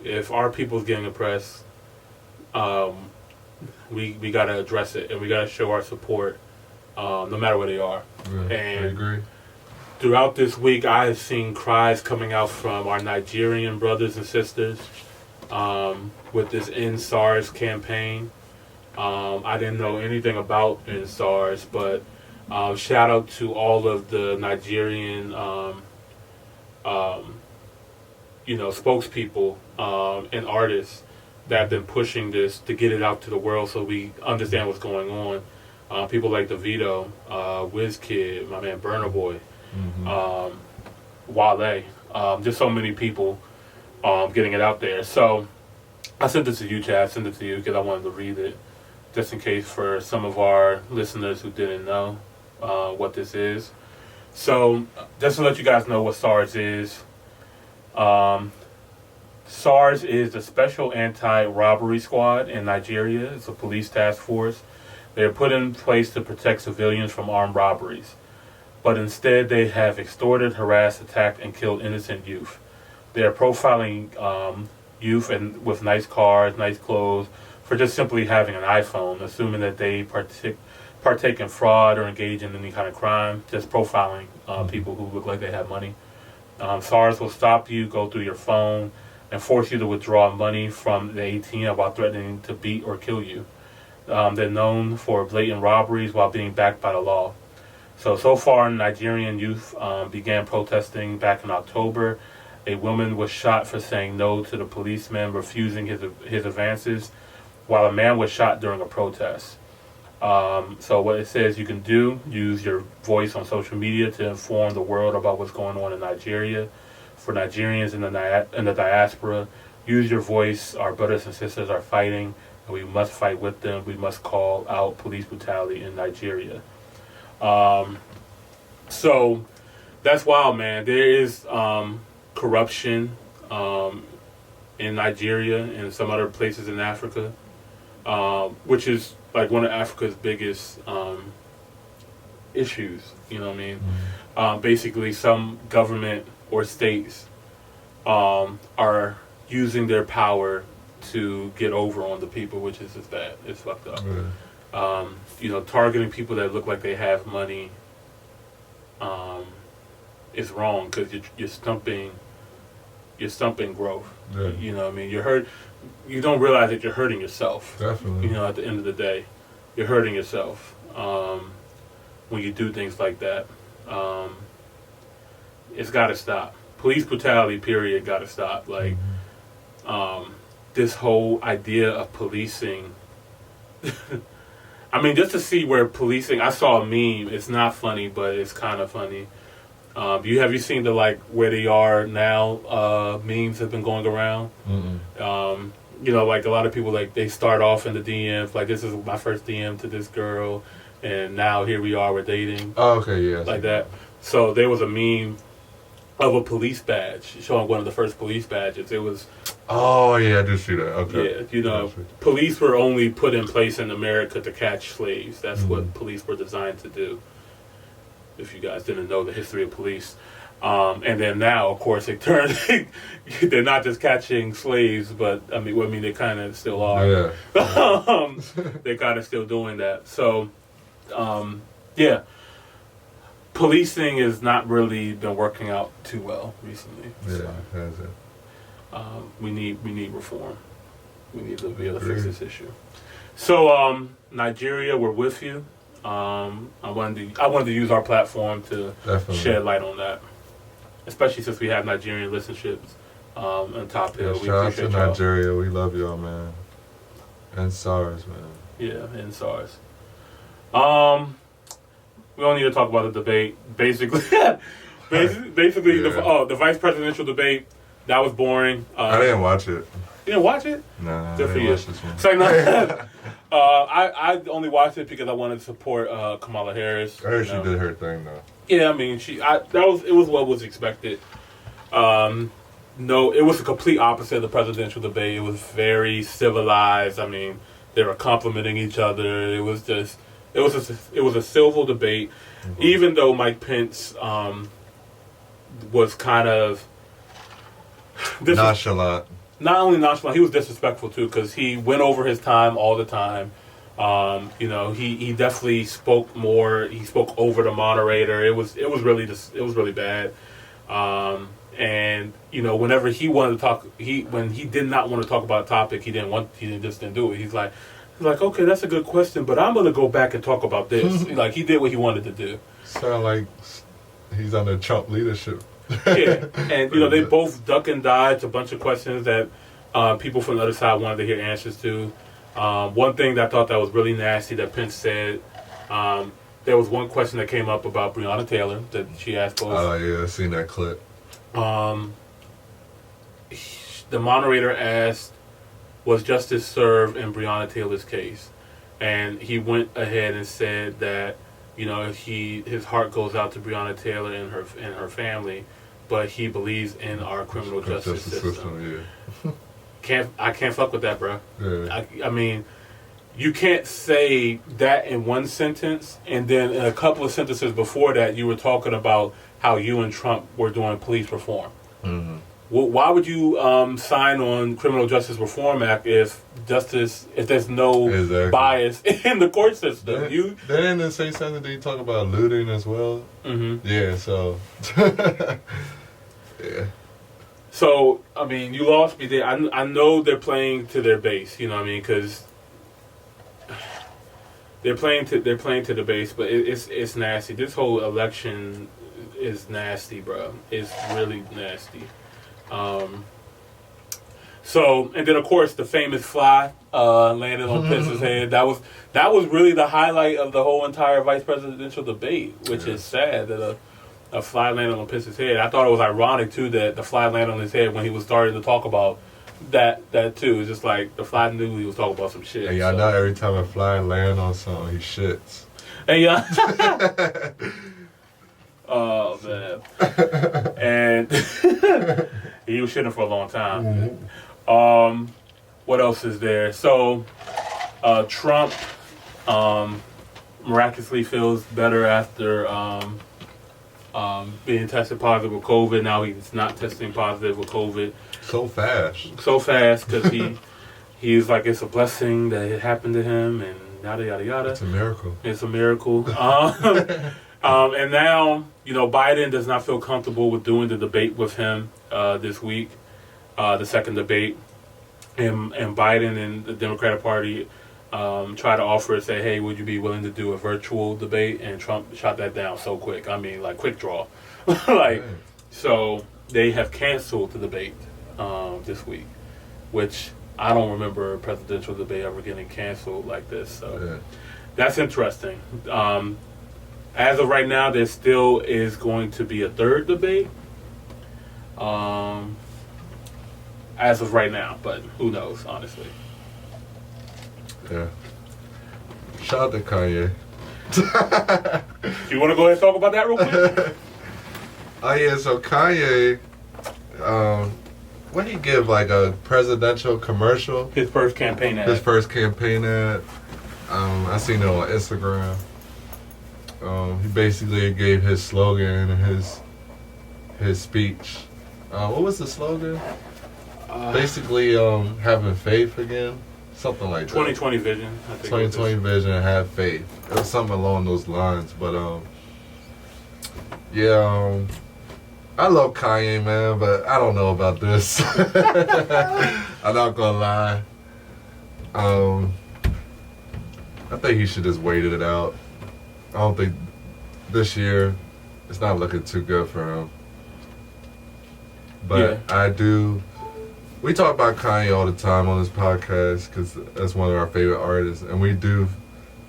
If our people's getting oppressed, we gotta address it, and we gotta show our support, no matter where they are. Yeah, And I agree. throughout this week, I have seen cries coming out from our Nigerian brothers and sisters with this End SARS campaign. I didn't know anything about End SARS, but shout out to all of the Nigerian, spokespeople and artists that have been pushing this to get it out to the world so we understand what's going on. People like DeVito, WizKid, my man Burna Boy, Wale, just so many people getting it out there. So I sent this to you, Chad. I sent it to you because I wanted to read it, just in case for some of our listeners who didn't know what this is. So just to let you guys know what SARS is. SARS is the Special Anti-Robbery Squad in Nigeria. It's a police task force. They are put in place to protect civilians from armed robberies. But instead, they have extorted, harassed, attacked, and killed innocent youth. They are profiling youth and with nice cars, nice clothes, for just simply having an iPhone, assuming that they partake in fraud or engage in any kind of crime, just profiling people who look like they have money. SARS will stop you, go through your phone, and force you to withdraw money from the ATM while threatening to beat or kill you. They're known for blatant robberies while being backed by the law. So far, Nigerian youth began protesting back in October. A woman was shot for saying no to the policeman refusing his advances, while a man was shot during a protest. So what it says you can do, use your voice on social media to inform the world about what's going on in Nigeria. For Nigerians in the diaspora, use your voice. Our brothers and sisters are fighting, and we must fight with them. We must call out police brutality in Nigeria. So that's wild, man. There is corruption in Nigeria and some other places in Africa, which is like one of Africa's biggest issues. You know what I mean? Basically, some government or states are using their power to get over on the people, which is just bad. It's fucked up. Targeting people that look like they have money is wrong because you're stumping growth. Yeah. You know what I mean? You don't realize that you're hurting yourself. Definitely. At the end of the day, you're hurting yourself when you do things like that. It's got to stop. Police brutality, period, got to stop. Like, this whole idea of policing. I mean, just to see where policing. I saw a meme. It's not funny, but it's kind of funny. Have you seen the where they are now? Memes have been going around. Like a lot of people they start off in the DMs like this is my first DM to this girl, and now here we are, we're dating. Oh, okay, yeah. Like that. So there was a meme of a police badge showing one of the first police badges. It was. Oh yeah, I did see that. Okay. Yeah, police were only put in place in America to catch slaves. That's what police were designed to do. If you guys didn't know the history of police. And then now, of course, it turned. They're not just catching slaves, but I mean, they kind of still are. Yeah. They're kind of still doing that. So, yeah, policing has not really been working out too well recently. Yeah, So, has it? we need reform. We need to be able to fix this issue. So, Nigeria, we're with you. I wanted to use our platform to shed light on that, especially since we have Nigerian listenerships on Top Hill. Yeah, shout out to Nigeria. We love y'all, man. And SARS, man. Yeah, and SARS. We don't need to talk about the debate. Basically, the vice presidential debate. That was boring. I didn't watch it. You didn't watch it? Nah, Good I for didn't you. watch this one. It's like, no. I only watched it because I wanted to support Kamala Harris. I heard she did her thing though. Yeah, I mean, it was what was expected. No, it was the complete opposite of the presidential debate. It was very civilized. I mean, they were complimenting each other. It was a civil debate, even though Mike Pence was kind of nonchalant. Not only nonchalant, he was disrespectful too because he went over his time all the time. He definitely spoke more. He spoke over the moderator. It was really bad. And whenever he wanted to talk, when he did not want to talk about a topic, he just didn't do it. He's like, okay, that's a good question, but I'm gonna go back and talk about this. Like he did what he wanted to do. Sound like he's under Trump leadership. Yeah, and they both duck and dodge a bunch of questions that people from the other side wanted to hear answers to. One thing that I thought that was really nasty that Pence said. There was one question that came up about Breonna Taylor that she asked both. Oh yeah, I seen that clip. The moderator asked, was justice served in Breonna Taylor's case? And he went ahead and said that, his heart goes out to Breonna Taylor and her family, but he believes in our criminal justice system. Yeah. I can't fuck with that, bro. Yeah. I mean, you can't say that in one sentence, and then in a couple of sentences before that, you were talking about how you and Trump were doing police reform. Mm-hmm. Why would you sign on Criminal Justice Reform Act if there's no bias in the court system? They didn't say something. They talk about looting as well. Mm-hmm. Yeah. So. Yeah. So I mean, you lost me there. I know they're playing to their base. You know what I mean? Because they're playing to the base, but it's nasty. This whole election is nasty, bro. It's really nasty. So, and then of course the famous fly landed on Pence's head. That was really the highlight of the whole entire vice presidential debate, which is sad that a fly landed on Pence's head. I thought it was ironic too that the fly landed on his head when he was starting to talk about that too. It's just like the fly knew he was talking about some shit. Hey, I know every time a fly land on something, he shits. Hey, yeah. Oh man. And he was shitting for a long time. Mm-hmm. What else is there? So Trump miraculously feels better after being tested positive with COVID. Now he's not testing positive with COVID. So fast because he's like, it's a blessing that it happened to him and yada yada yada. It's a miracle. It's a miracle. And now, Biden does not feel comfortable with doing the debate with him this week, the second debate. And Biden and the Democratic Party try to offer and say, hey, would you be willing to do a virtual debate? And Trump shot that down so quick. I mean, like quick draw. So they have canceled the debate this week, which I don't remember a presidential debate ever getting canceled like this. So that's interesting. As of right now, there still is going to be a third debate. As of right now, but who knows, honestly. Yeah. Shout out to Kanye. You want to go ahead and talk about that real quick? Oh yeah, so Kanye, when he give like a presidential commercial? His first campaign ad. I seen it on Instagram. He basically gave his slogan and his speech. What was the slogan? Basically, having faith again. Something like 2020 vision. 2020 vision, have faith. It was something along those lines. But I love Kanye, man, but I don't know about this. I'm not gonna lie. I think he should just waited it out. I don't think this year it's not looking too good for him. But I do. We talk about Kanye all the time on this podcast because that's one of our favorite artists, and we do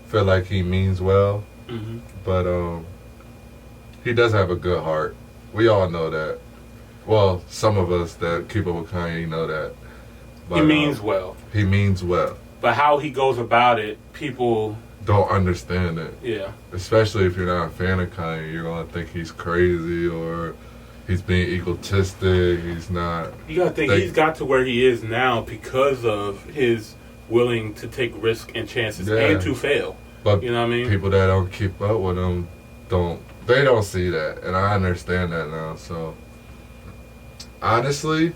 feel like he means well. Mm-hmm. But he does have a good heart. We all know that. Well, some of us that keep up with Kanye know that. But, he means well. He means well. But how he goes about it, people don't understand it. Yeah. Especially if you're not a fan of Kanye, you're gonna think he's crazy or he's being egotistic. He's not. You gotta think he's got to where he is now because of his willing to take risks and chances and to fail. But you know what I mean? People that don't keep up with him don't see that, and I understand that now. So honestly,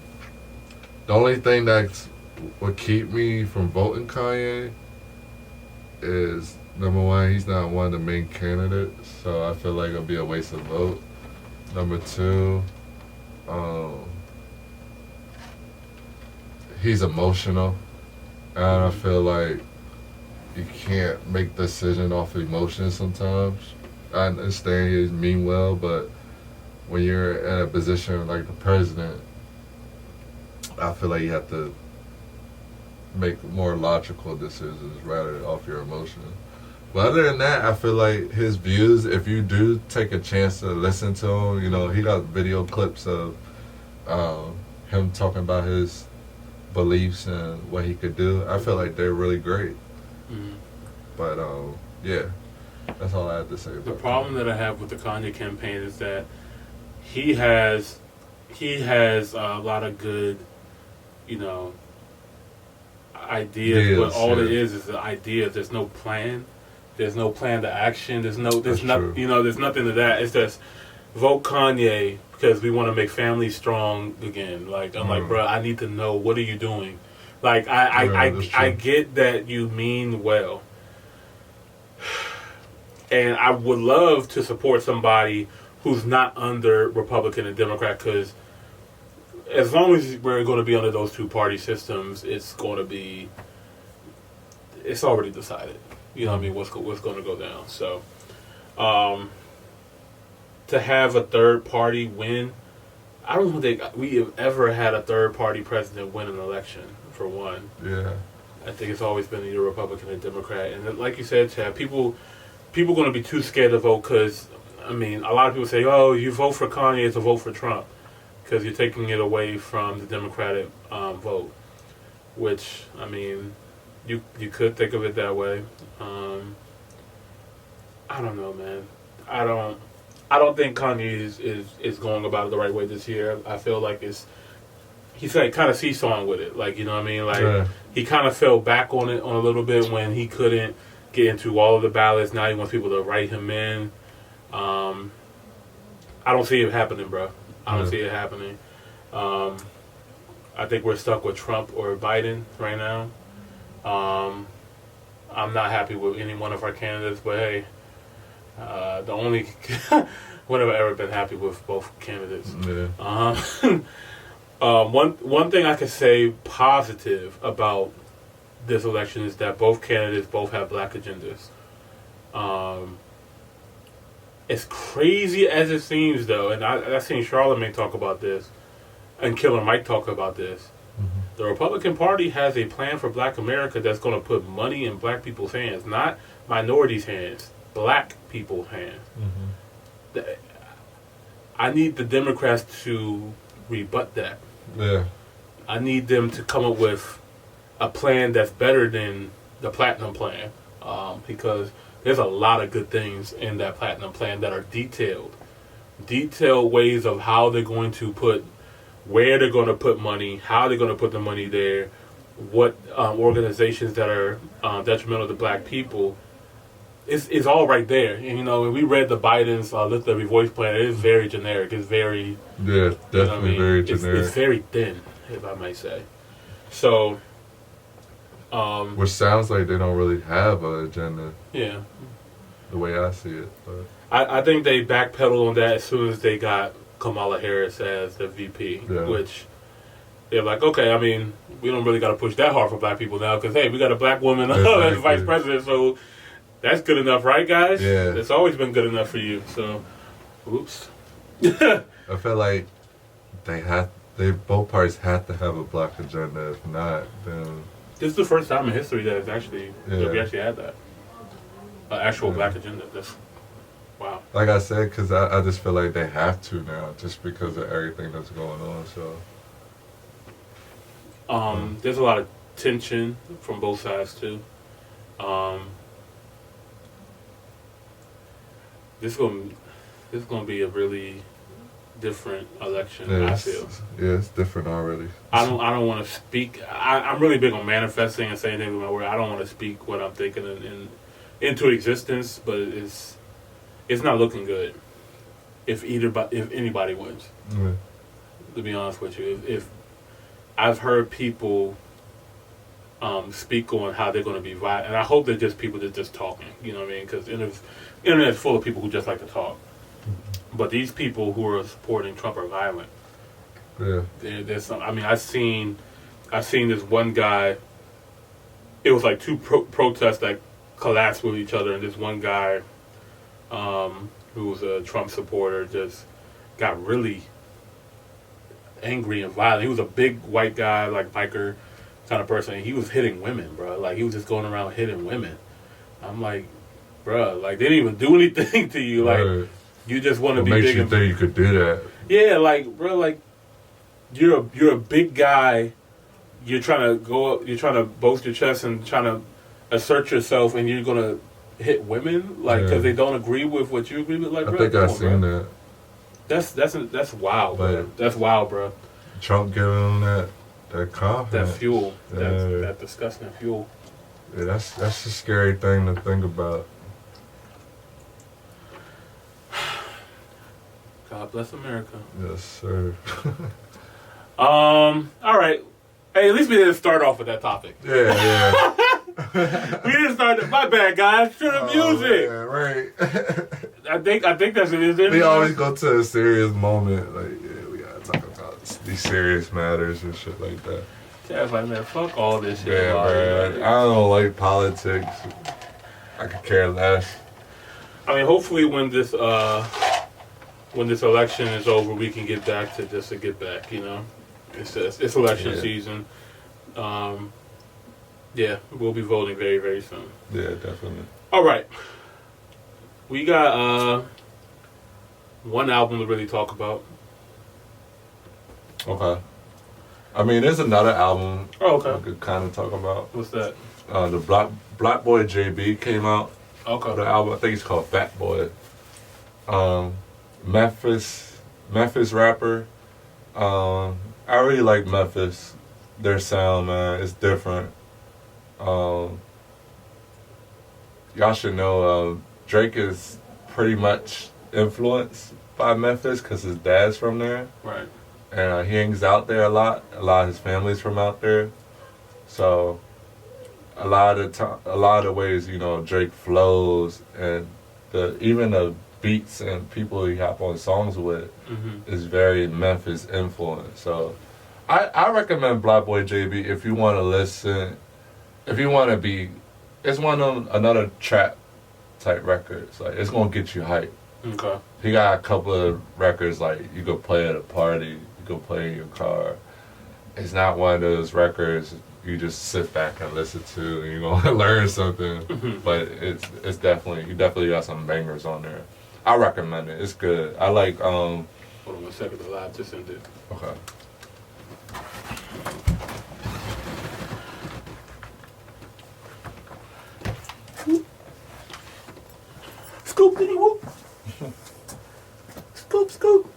the only thing that would keep me from voting Kanye is, number one, he's not one of the main candidates, so I feel like it'll be a waste of vote. Number two, he's emotional, and I feel like you can't make decisions off emotions sometimes. I understand he mean well, but when you're in a position like the president, I feel like you have to make more logical decisions rather off your emotions. But other than that, I feel like his views, if you do take a chance to listen to him, you know, he got video clips of him talking about his beliefs and what he could do. I feel like they're really great. Mm-hmm. But, yeah, that's all I have to say about the problem that I have with the Kanye campaign is that he has a lot of good, you know, ideas, but all it is the idea. There's no plan. There's no plan to action. There's nothing to that. It's just vote Kanye because we want to make families strong again. Like I'm like, bro, I need to know, what are you doing? Like I get that you mean well, and I would love to support somebody who's not under Republican and Democrat, because as long as we're going to be under those two party systems, it's already decided. You know what I mean? What's going to go down. So, to have a third party win, I don't think we have ever had a third party president win an election, for one. Yeah. I think it's always been either Republican and Democrat. And like you said, Chad, people going to be too scared to vote because, I mean, a lot of people say, oh, you vote for Kanye, it's a vote for Trump, because you're taking it away from the Democratic vote, which, I mean, you could think of it that way. I don't know, man. I don't think Kanye is going about it the right way this year. I feel like he's like kind of seesawing with it, like, you know what I mean? Like he kind of fell back on it a little bit when he couldn't get into all of the ballots. Now he wants people to write him in. I don't see it happening, bro. I don't see it happening. I think we're stuck with Trump or Biden right now. I'm not happy with any one of our candidates, but hey, the only when have I ever been happy with both candidates? Yeah. One thing I could say positive about this election is that both candidates both have black agendas. As crazy as it seems, though, and I've seen Charlamagne talk about this, and Killer Mike talk about this. Mm-hmm. The Republican Party has a plan for Black America that's going to put money in black people's hands, not minorities' hands, black people's hands. Mm-hmm. I need the Democrats to rebut that. Yeah. I need them to come up with a plan that's better than the Platinum Plan, because there's a lot of good things in that Platinum Plan that are detailed ways of how they're going to where they're going to put money, how they're going to put the money there, what organizations that are detrimental to black people. It's all right there. And, you know, when we read the Biden's Lift Every Voice plan, it is very generic. It's very... Yeah, definitely very generic. It's very thin, if I might say. So... which sounds like they don't really have an agenda. Yeah. The way I see it. But I think they backpedaled on that as soon as they got Kamala Harris as the VP, which they're like, okay, I mean, we don't really got to push that hard for black people now because, hey, we got a black woman as vice president, so that's good enough, right, guys? Yeah. It's always been good enough for you, so, oops. I feel like both parties have to have a black agenda. If not, then... This is the first time in history that that we actually had that. An actual black agenda. That's... Wow. Like I said, because I just feel like they have to now, just because of everything that's going on. So There's a lot of tension from both sides too. This is gonna be a really different election. I feel. Yeah, it's different already. I don't want to speak. I'm really big on manifesting and saying things with my word. I don't want to speak what I'm thinking into existence, but it's not looking good. If anybody wins, to be honest with you, if I've heard people speak on how they're going to be violent, and I hope they're just people that just talking. You know what I mean? Because internet's full of people who just like to talk. But these people who are supporting Trump are violent. Yeah. There's some. I mean, I've seen this one guy. It was like two protests that collapsed with each other, and this one guy, who was a Trump supporter, just got really angry and violent. He was a big white guy, like biker kind of person. And he was hitting women, bro. Like he was just going around hitting women. I'm like, bro, like they didn't even do anything to you, like. Right. You just want to What be makes big. you think you could do that? Yeah, like bro, like you're a big guy. You're trying to go up. You're trying to boast your chest and trying to assert yourself, and you're gonna hit women like because they don't agree with what you agree with. Like, I think I've seen that. That's wild, bro. But that's wild, bro. Trump giving him that confidence. That fuel. Yeah. That disgusting fuel. Yeah, that's a scary thing to think about. God bless America. Yes, sir. All right. Hey, at least we didn't start off with that topic. Yeah. We didn't start. My bad, guys. To the music. Yeah, right. I think that's what it is. We always go to a serious moment, like we gotta talk about these serious matters and shit like that. Yeah, like man, fuck all this shit. Yeah, man. I don't like politics. I could care less. I mean, hopefully when this election is over, we can get back to just to get back. You know, it's election season. Yeah, we'll be voting very, very soon. Yeah, definitely. All right, we got one album to really talk about. Okay. I mean, there's another album. Oh, okay. We could kind of talk about. What's that? The Black Boy JB came out. Okay. The album, I think it's called Fat Boy. Memphis rapper. I really like Memphis. Their sound, man, it's different. Y'all should know Drake is pretty much influenced by Memphis because his dad's from there. Right. And he hangs out there a lot. A lot of his family's from out there. So a lot of the ways, you know, Drake flows and even the beats and people he hop on songs with is very Memphis influenced. So I recommend Black Boy JB if you want to listen. If you want to be, it's one of another trap type records. Like it's gonna get you hyped. Okay. He got a couple of records like you could play at a party, you could play in your car. It's not one of those records you just sit back and listen to and you're gonna learn something. But it's definitely, you definitely got some bangers on there. I recommend it. It's good. I like Hold on 1 second, the live just ended. Okay. Scoop diddy whoop. Scoop scoop.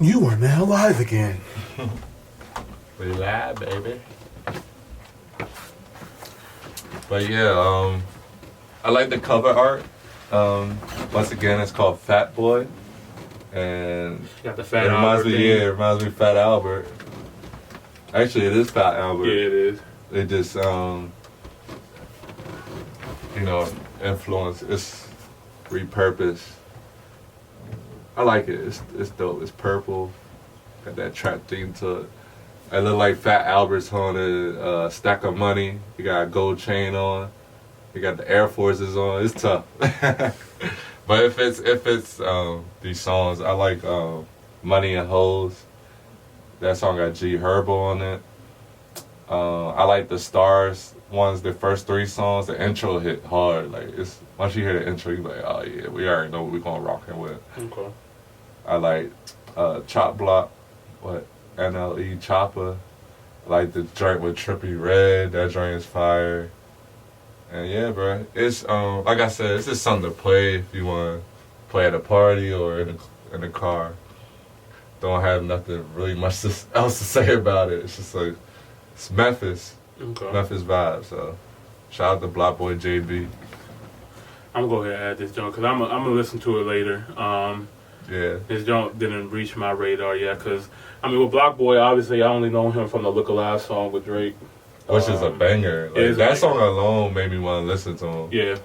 You are now live again. We live, baby. But yeah, I like the cover art. Once again, it's called Fat Boy, and You got the Fat it reminds Albert me. thing. Yeah, it reminds me of Fat Albert. Actually, it is Fat Albert. Yeah, it is. It just you know, influence. It's repurposed. I like it. It's dope. It's purple. Got that trap theme to it. I look like Fat Albert's on a stack of money. He got a gold chain on. He got the Air Forces on. It's tough. But if it's these songs, I like Money and Hoes. That song got G Herbo on it. I like the Stars ones. The first 3 songs, the intro hit hard. Like it's once you hear the intro, you like, oh yeah, we already know what we're gonna rock in with. Okay. I like Chop Block, NLE Chopper. I like the joint with Trippie Redd. That joint is fire. And yeah, bro, it's like I said, it's just something to play if you want to play at a party or in the car. Don't have nothing really much else to say about it. It's just like it's Memphis, Memphis vibe. So shout out to Block Boy JB. I'm gonna go ahead and add this joint because I'm gonna listen to it later. Yeah. This joint didn't reach my radar yet because I mean with Block Boy, obviously I only know him from the Look Alive song with Drake. Which is a banger. Like, that song alone made me want to listen to him. Yeah.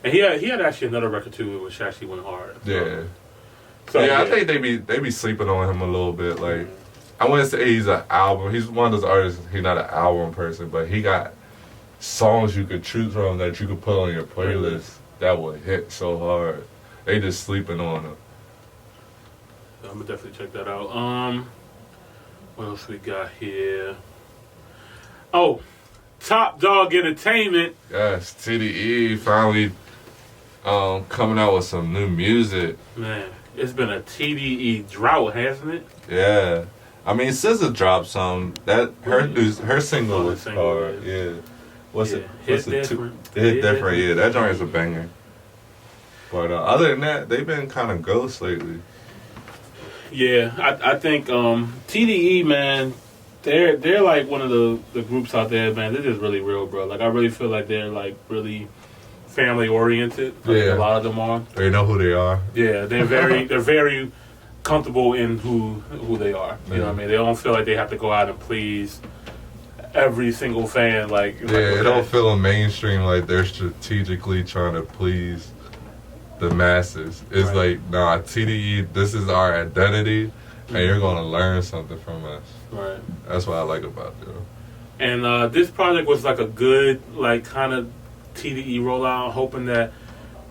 And he had actually another record too, which actually went hard. So. Yeah. So, yeah, I think they be sleeping on him a little bit. Like, I wouldn't say he's an album. He's one of those artists. He's not an album person, but he got songs you could choose from that you could put on your playlist that would hit so hard. They just sleeping on him. I'm gonna definitely check that out. What else we got here? Oh, Top Dog Entertainment. Yes, TDE finally coming out with some new music. Man, it's been a TDE drought, hasn't it? Yeah. I mean, SZA dropped some. That her single was hard. Yeah. What's it? Hit different. Hit different. Yeah, that joint is a banger. But other than that, they've been kind of ghost lately. Yeah, I think TDE, man, they're like one of the groups out there, man. They're just really real, bro. Like I really feel like they're like really family oriented. Like a lot of them are. They know who they are. Yeah, they're very comfortable in who they are. You know what I mean? They don't feel like they have to go out and please every single fan. Like it don't feel mainstream. Like they're strategically trying to please the masses. It's like, nah, TDE, this is our identity, and you're gonna learn something from us. Right. That's what I like about them. And this project was like a good, like, kind of TDE rollout. Hoping that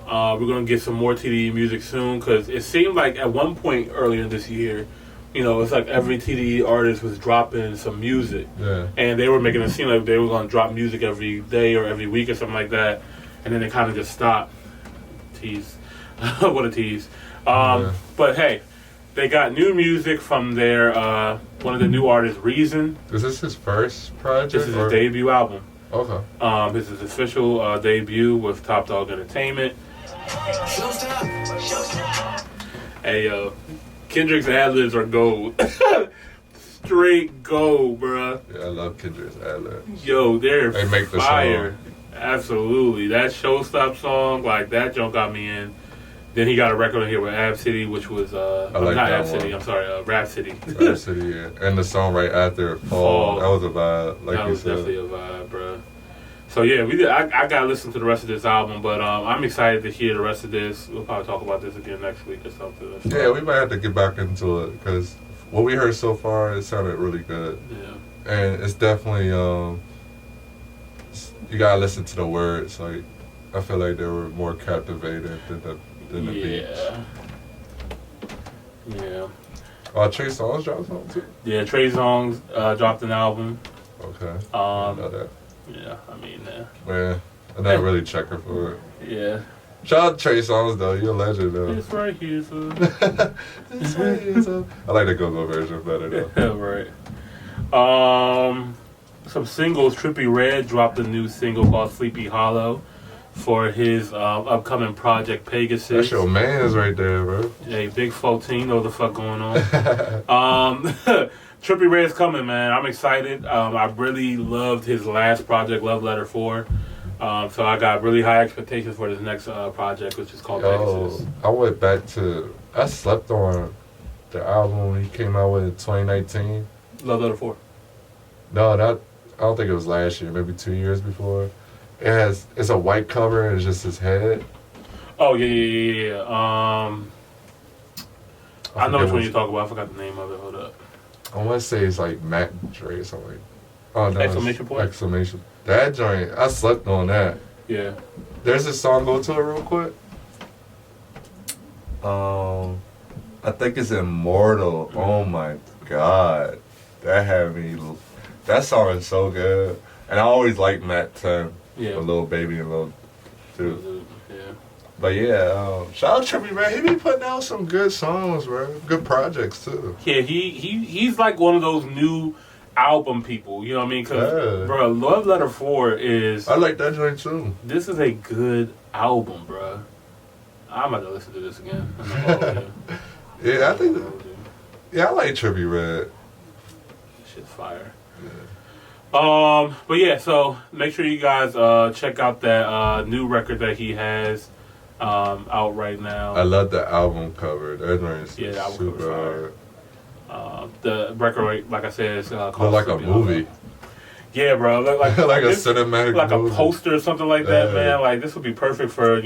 we're gonna get some more TDE music soon, because it seemed like at one point earlier this year, you know, it's like every TDE artist was dropping some music, and they were making it seem like they were gonna drop music every day or every week or something like that, and then they kind of just stopped. Tease. What a tease. But hey, they got new music from their one of the new artists, Reason. Is this his first project? This is his debut album. Okay. This is his official debut with Top Dog Entertainment. Hey, Kendrick's ad-libs are gold. Straight gold, bruh. Yeah, I love Kendrick's ad-libs. Yo, they make fire. the song. Absolutely. That Showstop song, like, that joke got me in. Then he got a record in here with Ab City, which was like not Ab City. I'm sorry, Rap City. Rap City, yeah. And the song right after Fall. That was a vibe, like that you was said. definitely a vibe, bro. So yeah, I gotta listen to the rest of this album, but I'm excited to hear the rest of this. We'll probably talk about this again next week or something. Yeah, we might have to get back into it because what we heard so far, it sounded really good. Yeah. And it's definitely you gotta listen to the words. Like I feel like they were more captivating than the beats. Yeah. Trey Songz dropped something too? Yeah, Trey Songz dropped an album. Okay. I know that. Yeah, I mean, man, I'm not really checking for it. Yeah. Shout out to Trey Songz though, you're a legend though. It's right here, so. It's right here, so. I like the go-go version better though. Right. Some singles. Trippie Redd dropped a new single called Sleepy Hollow for his upcoming project Pegasus. That's your man's right there, bro. Hey, Big 14, know what the fuck going on. Trippie Redd's coming, man. I'm excited. I really loved his last project, Love Letter 4. So I got really high expectations for this next project, which is called Pegasus. I went back to, I slept on the album he came out with in 2019. Love Letter 4. No, I don't think it was last year, maybe 2 years before. It's a white cover and it's just his head. Oh, yeah. I know which one you're talking about. I forgot the name of it. Hold up. I want to say it's like Mac Dre or something. Oh, no, Exclamation point? Exclamation. That joint, I slept on that. Yeah. There's a song, go to it real quick. I think it's Immortal. Oh my God. that had me. That song is so good, and I always liked Matt 10 Yeah. with Lil Baby and Lil Dude. Yeah. But yeah, shout out Trippie, man. He be putting out some good songs, bro. Good projects too. Yeah, he's like one of those new album people. You know what I mean? Because, Yeah. bro, Love Letter 4 is... I like that joint too. This is a good album, bro. I'm about to listen to this again. I'm not gonna hold you. Yeah, I think. I'm not gonna hold you. Yeah, I like Trippie Red. Shit's fire. Yeah. But yeah, so make sure you guys check out that new record that he has out right now. I love the album cover. That joint is Yeah, the album super cover's hard. The record, like I said, is called Look like a Sleepy movie. Hollow. Yeah, bro. Look like Like a this- cinematic like movie. a poster or something like that, Yeah. man. Like this would be perfect for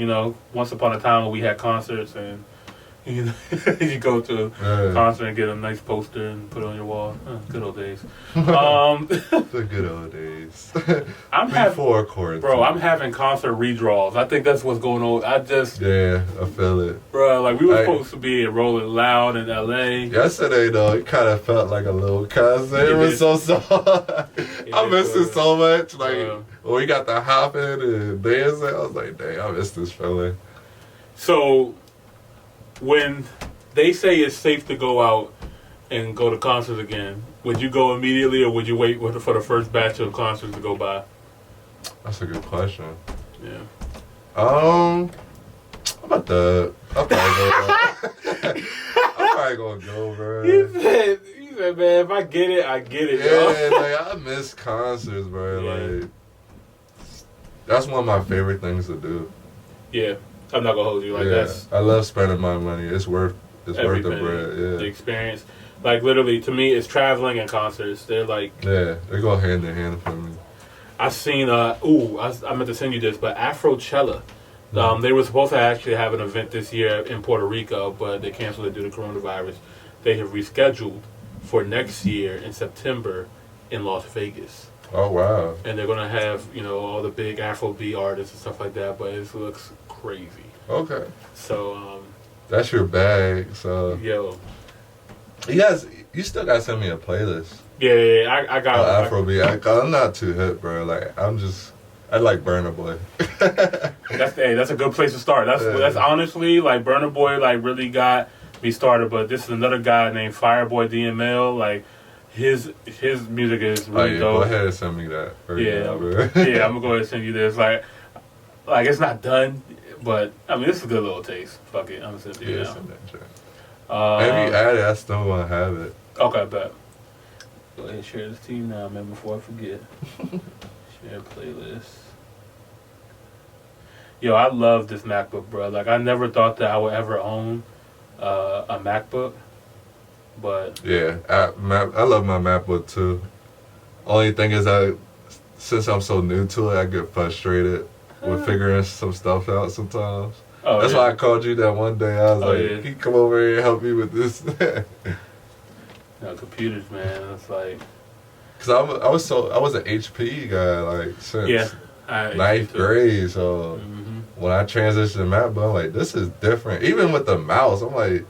once upon a time when we had concerts and you go to a concert and get a nice poster and put it on your wall. Good old days. The good old days. Before quarantine. Bro, I'm having concert redraws. I think that's what's going on. Yeah, I feel it. Bro, like we were supposed to be at Rolling Loud in LA. Yesterday though, it kind of felt like a little concert. It was so I missed it so much. Like when we got the hopping and dancing, I was like, dang, I missed this feeling. So when they say it's safe to go out and go to concerts again, would you go immediately or would you wait for the first batch of concerts to go by? That's a good question. Yeah. I'm probably gonna go, bro. He said, man, if I get it, I get it. Yeah, Yo. like I miss concerts, bro. Yeah. Like that's one of my favorite things to do. Yeah, I'm not gonna hold you like that's I love spending my money. It's worth the everything, bread. Yeah. the experience. Like literally, to me, it's traveling and concerts. They're like, Yeah, they go hand in hand for me. I've seen. I meant to send you this, but Afrochella. They were supposed to actually have an event this year in Puerto Rico, but they canceled it due to coronavirus. They have rescheduled for next year in September in Las Vegas. Oh wow. And they're gonna have all the big Afrobeat artists and stuff like that. But it looks crazy. Okay. So That's your bag. So yo, you still gotta send me a playlist. yeah, I got Afrobeat. I'm not too hip, bro. Like I like Burna Boy. That's a good place to start. That's honestly like Burna Boy like really got me started. But this is another guy named Fireboy DML. Like his music is really dope. Go ahead and send me that. Yeah, bro. yeah, I'm gonna go ahead and send you this. Like it's not done, but I mean this is a good little taste. Fuck it, I'm gonna send it to you now. Send that shit. If you add it, I still wanna have it. Okay, bet. Go ahead and share this to you now, man, before I forget. Share playlist. Yo, I love this MacBook, bro. Like, I never thought that I would ever own a MacBook, but... Yeah, I love my MacBook, too. Only thing is since I'm so new to it, I get frustrated with figuring some stuff out sometimes. Oh, That's why I called you that one day. I was like, yeah. "Can you come over here and help me with this?" Computers, man, it's like... Cause I was an HP guy like since ninth grade. So when I transitioned to MacBook, I'm like, this is different. Even with the mouse, I'm like,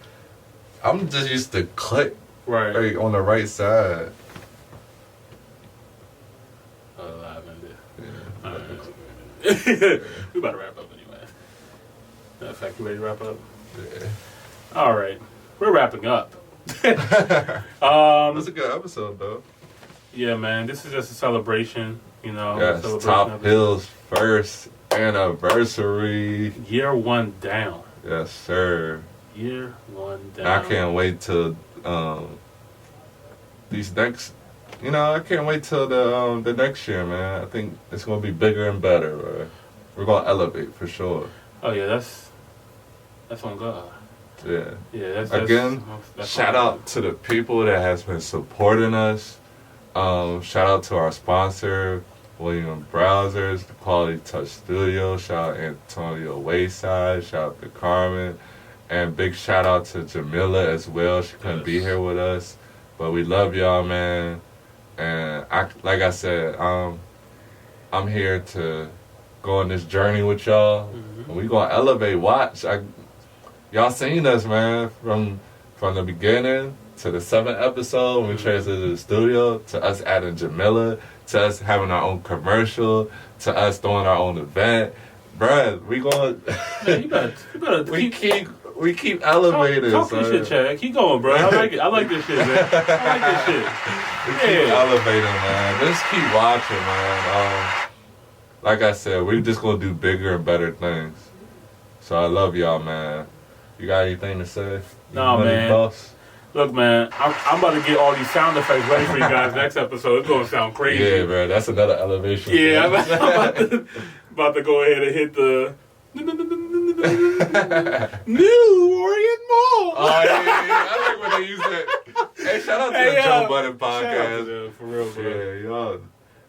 I'm just used to click right on the right side. We about to wrap up anyway. Matter of fact, you ready to wrap up? Yeah. All right, we're wrapping up. That's a good episode though. Yeah, man, this is just a celebration. Yes, celebration Top Hill's first anniversary. Year 1 down. Yes, sir. Year 1 down. I can't wait till these next. I can't wait till the next year, man. I think it's gonna be bigger and better. Bro. We're gonna elevate for sure. Oh yeah, that's on God. Yeah. Yeah. That's shout out to the people that has been supporting us. Shout out to our sponsor, William Browsers, the Quality Touch Studio. Shout out Antonio Wayside. Shout out to Carmen, and big shout out to Jamila as well. She couldn't be here with us, but we love y'all, man. And like I said, I'm here to go on this journey with y'all. And we gonna elevate. Watch, y'all seen us, man, from the beginning to the 7th episode when we transitioned to the studio, to us adding Jamila, to us having our own commercial, to us throwing our own event. Bruh, we going Man, you better we keep elevating. Talk your shit, Chad. Keep going, bro. I like it. I like this shit, man. I like this shit. We keep elevating, man. Just keep watching, man. Like I said, we're just gonna do bigger and better things. So I love y'all, man. You got anything to say? No, man. Boss? Look, man, I'm about to get all these sound effects ready for you guys next episode. It's gonna sound crazy. Yeah, bro. That's another elevation. Yeah, I'm about to go ahead and hit the New Orient Mall. Oh yeah. I like when they use that. Hey, shout out to the Joe Budden podcast. Shout out to them, for real, bro. Yeah, y'all.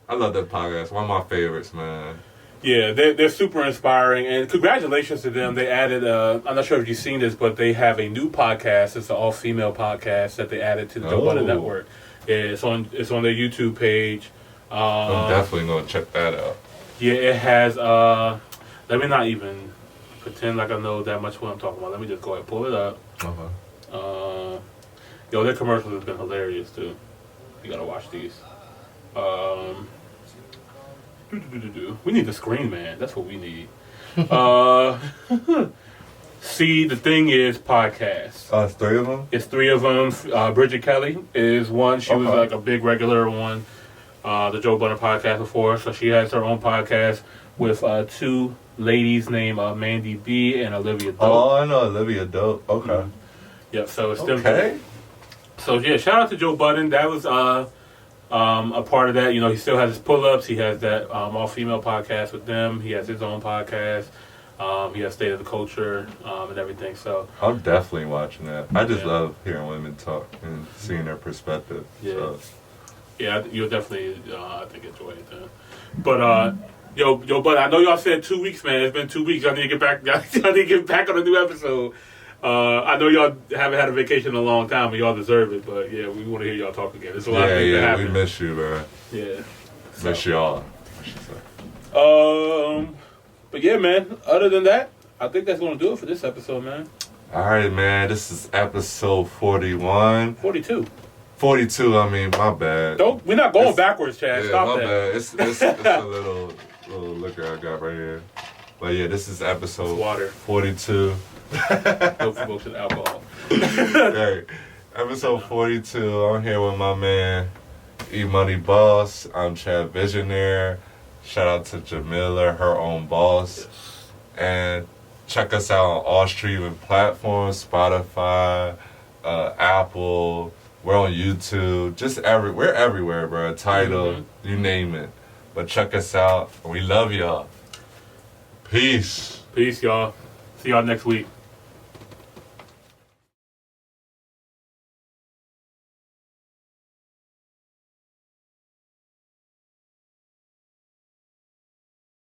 I love that podcast. One of my favorites, man. Yeah, they're super inspiring, and congratulations to them. They added, I'm not sure if you've seen this, but they have a new podcast. It's an all-female podcast that they added to the Joe Budden Network. Yeah, it's on their YouTube page. I'm definitely gonna check that out. Yeah, it has. Let me not even pretend like I know that much what I'm talking about. Let me just go ahead and pull it up. Yo, their commercials have been hilarious too. You gotta watch these. We need the screen, man. That's what we need. See, the thing is, podcasts. It's 3 of them? It's 3 of them. Bridget Kelly is one. She was like a big regular on the Joe Budden podcast before. So she has her own podcast with 2 ladies named Mandy B and Olivia Dope. Oh, I know Olivia Dope. Okay. Mm-hmm. Yep, so it's still okay. So yeah, shout out to Joe Budden. That was a part of that. You know, he still has his pull-ups. He has that all-female podcast with them. He has his own podcast. He has State of the Culture and everything. So I'm definitely watching that. I just love hearing women talk and seeing their perspective. Yeah, so. Yeah, you'll definitely I think enjoy it then. But yo, but I know y'all said 2 weeks, man. It's been 2 weeks. I need to get back. I need to get back on a new episode. I know y'all haven't had a vacation in a long time, and y'all deserve it. But yeah, we want to hear y'all talk again. There's a lot of things that happen. We miss you, bro. Yeah, miss y'all. I should say. But yeah, man. Other than that, I think that's gonna do it for this episode, man. All right, man. This is episode 41. 42. 42. I mean, my bad. We're not going backwards, Chad. Yeah, Stop my that. bad. It's a little liquor I got right here. But yeah, this is episode 42. No promotion alcohol. Hey, episode 42. I'm here with my man E-Money Boss. I'm Chad Visionaire. Shout out to Jamila, her own boss. Yes. And check us out on all streaming platforms, Spotify, Apple. We're on YouTube. We're everywhere, bro. Tidal, you name it. But check us out. We love y'all. Peace. Peace, y'all. See y'all next week.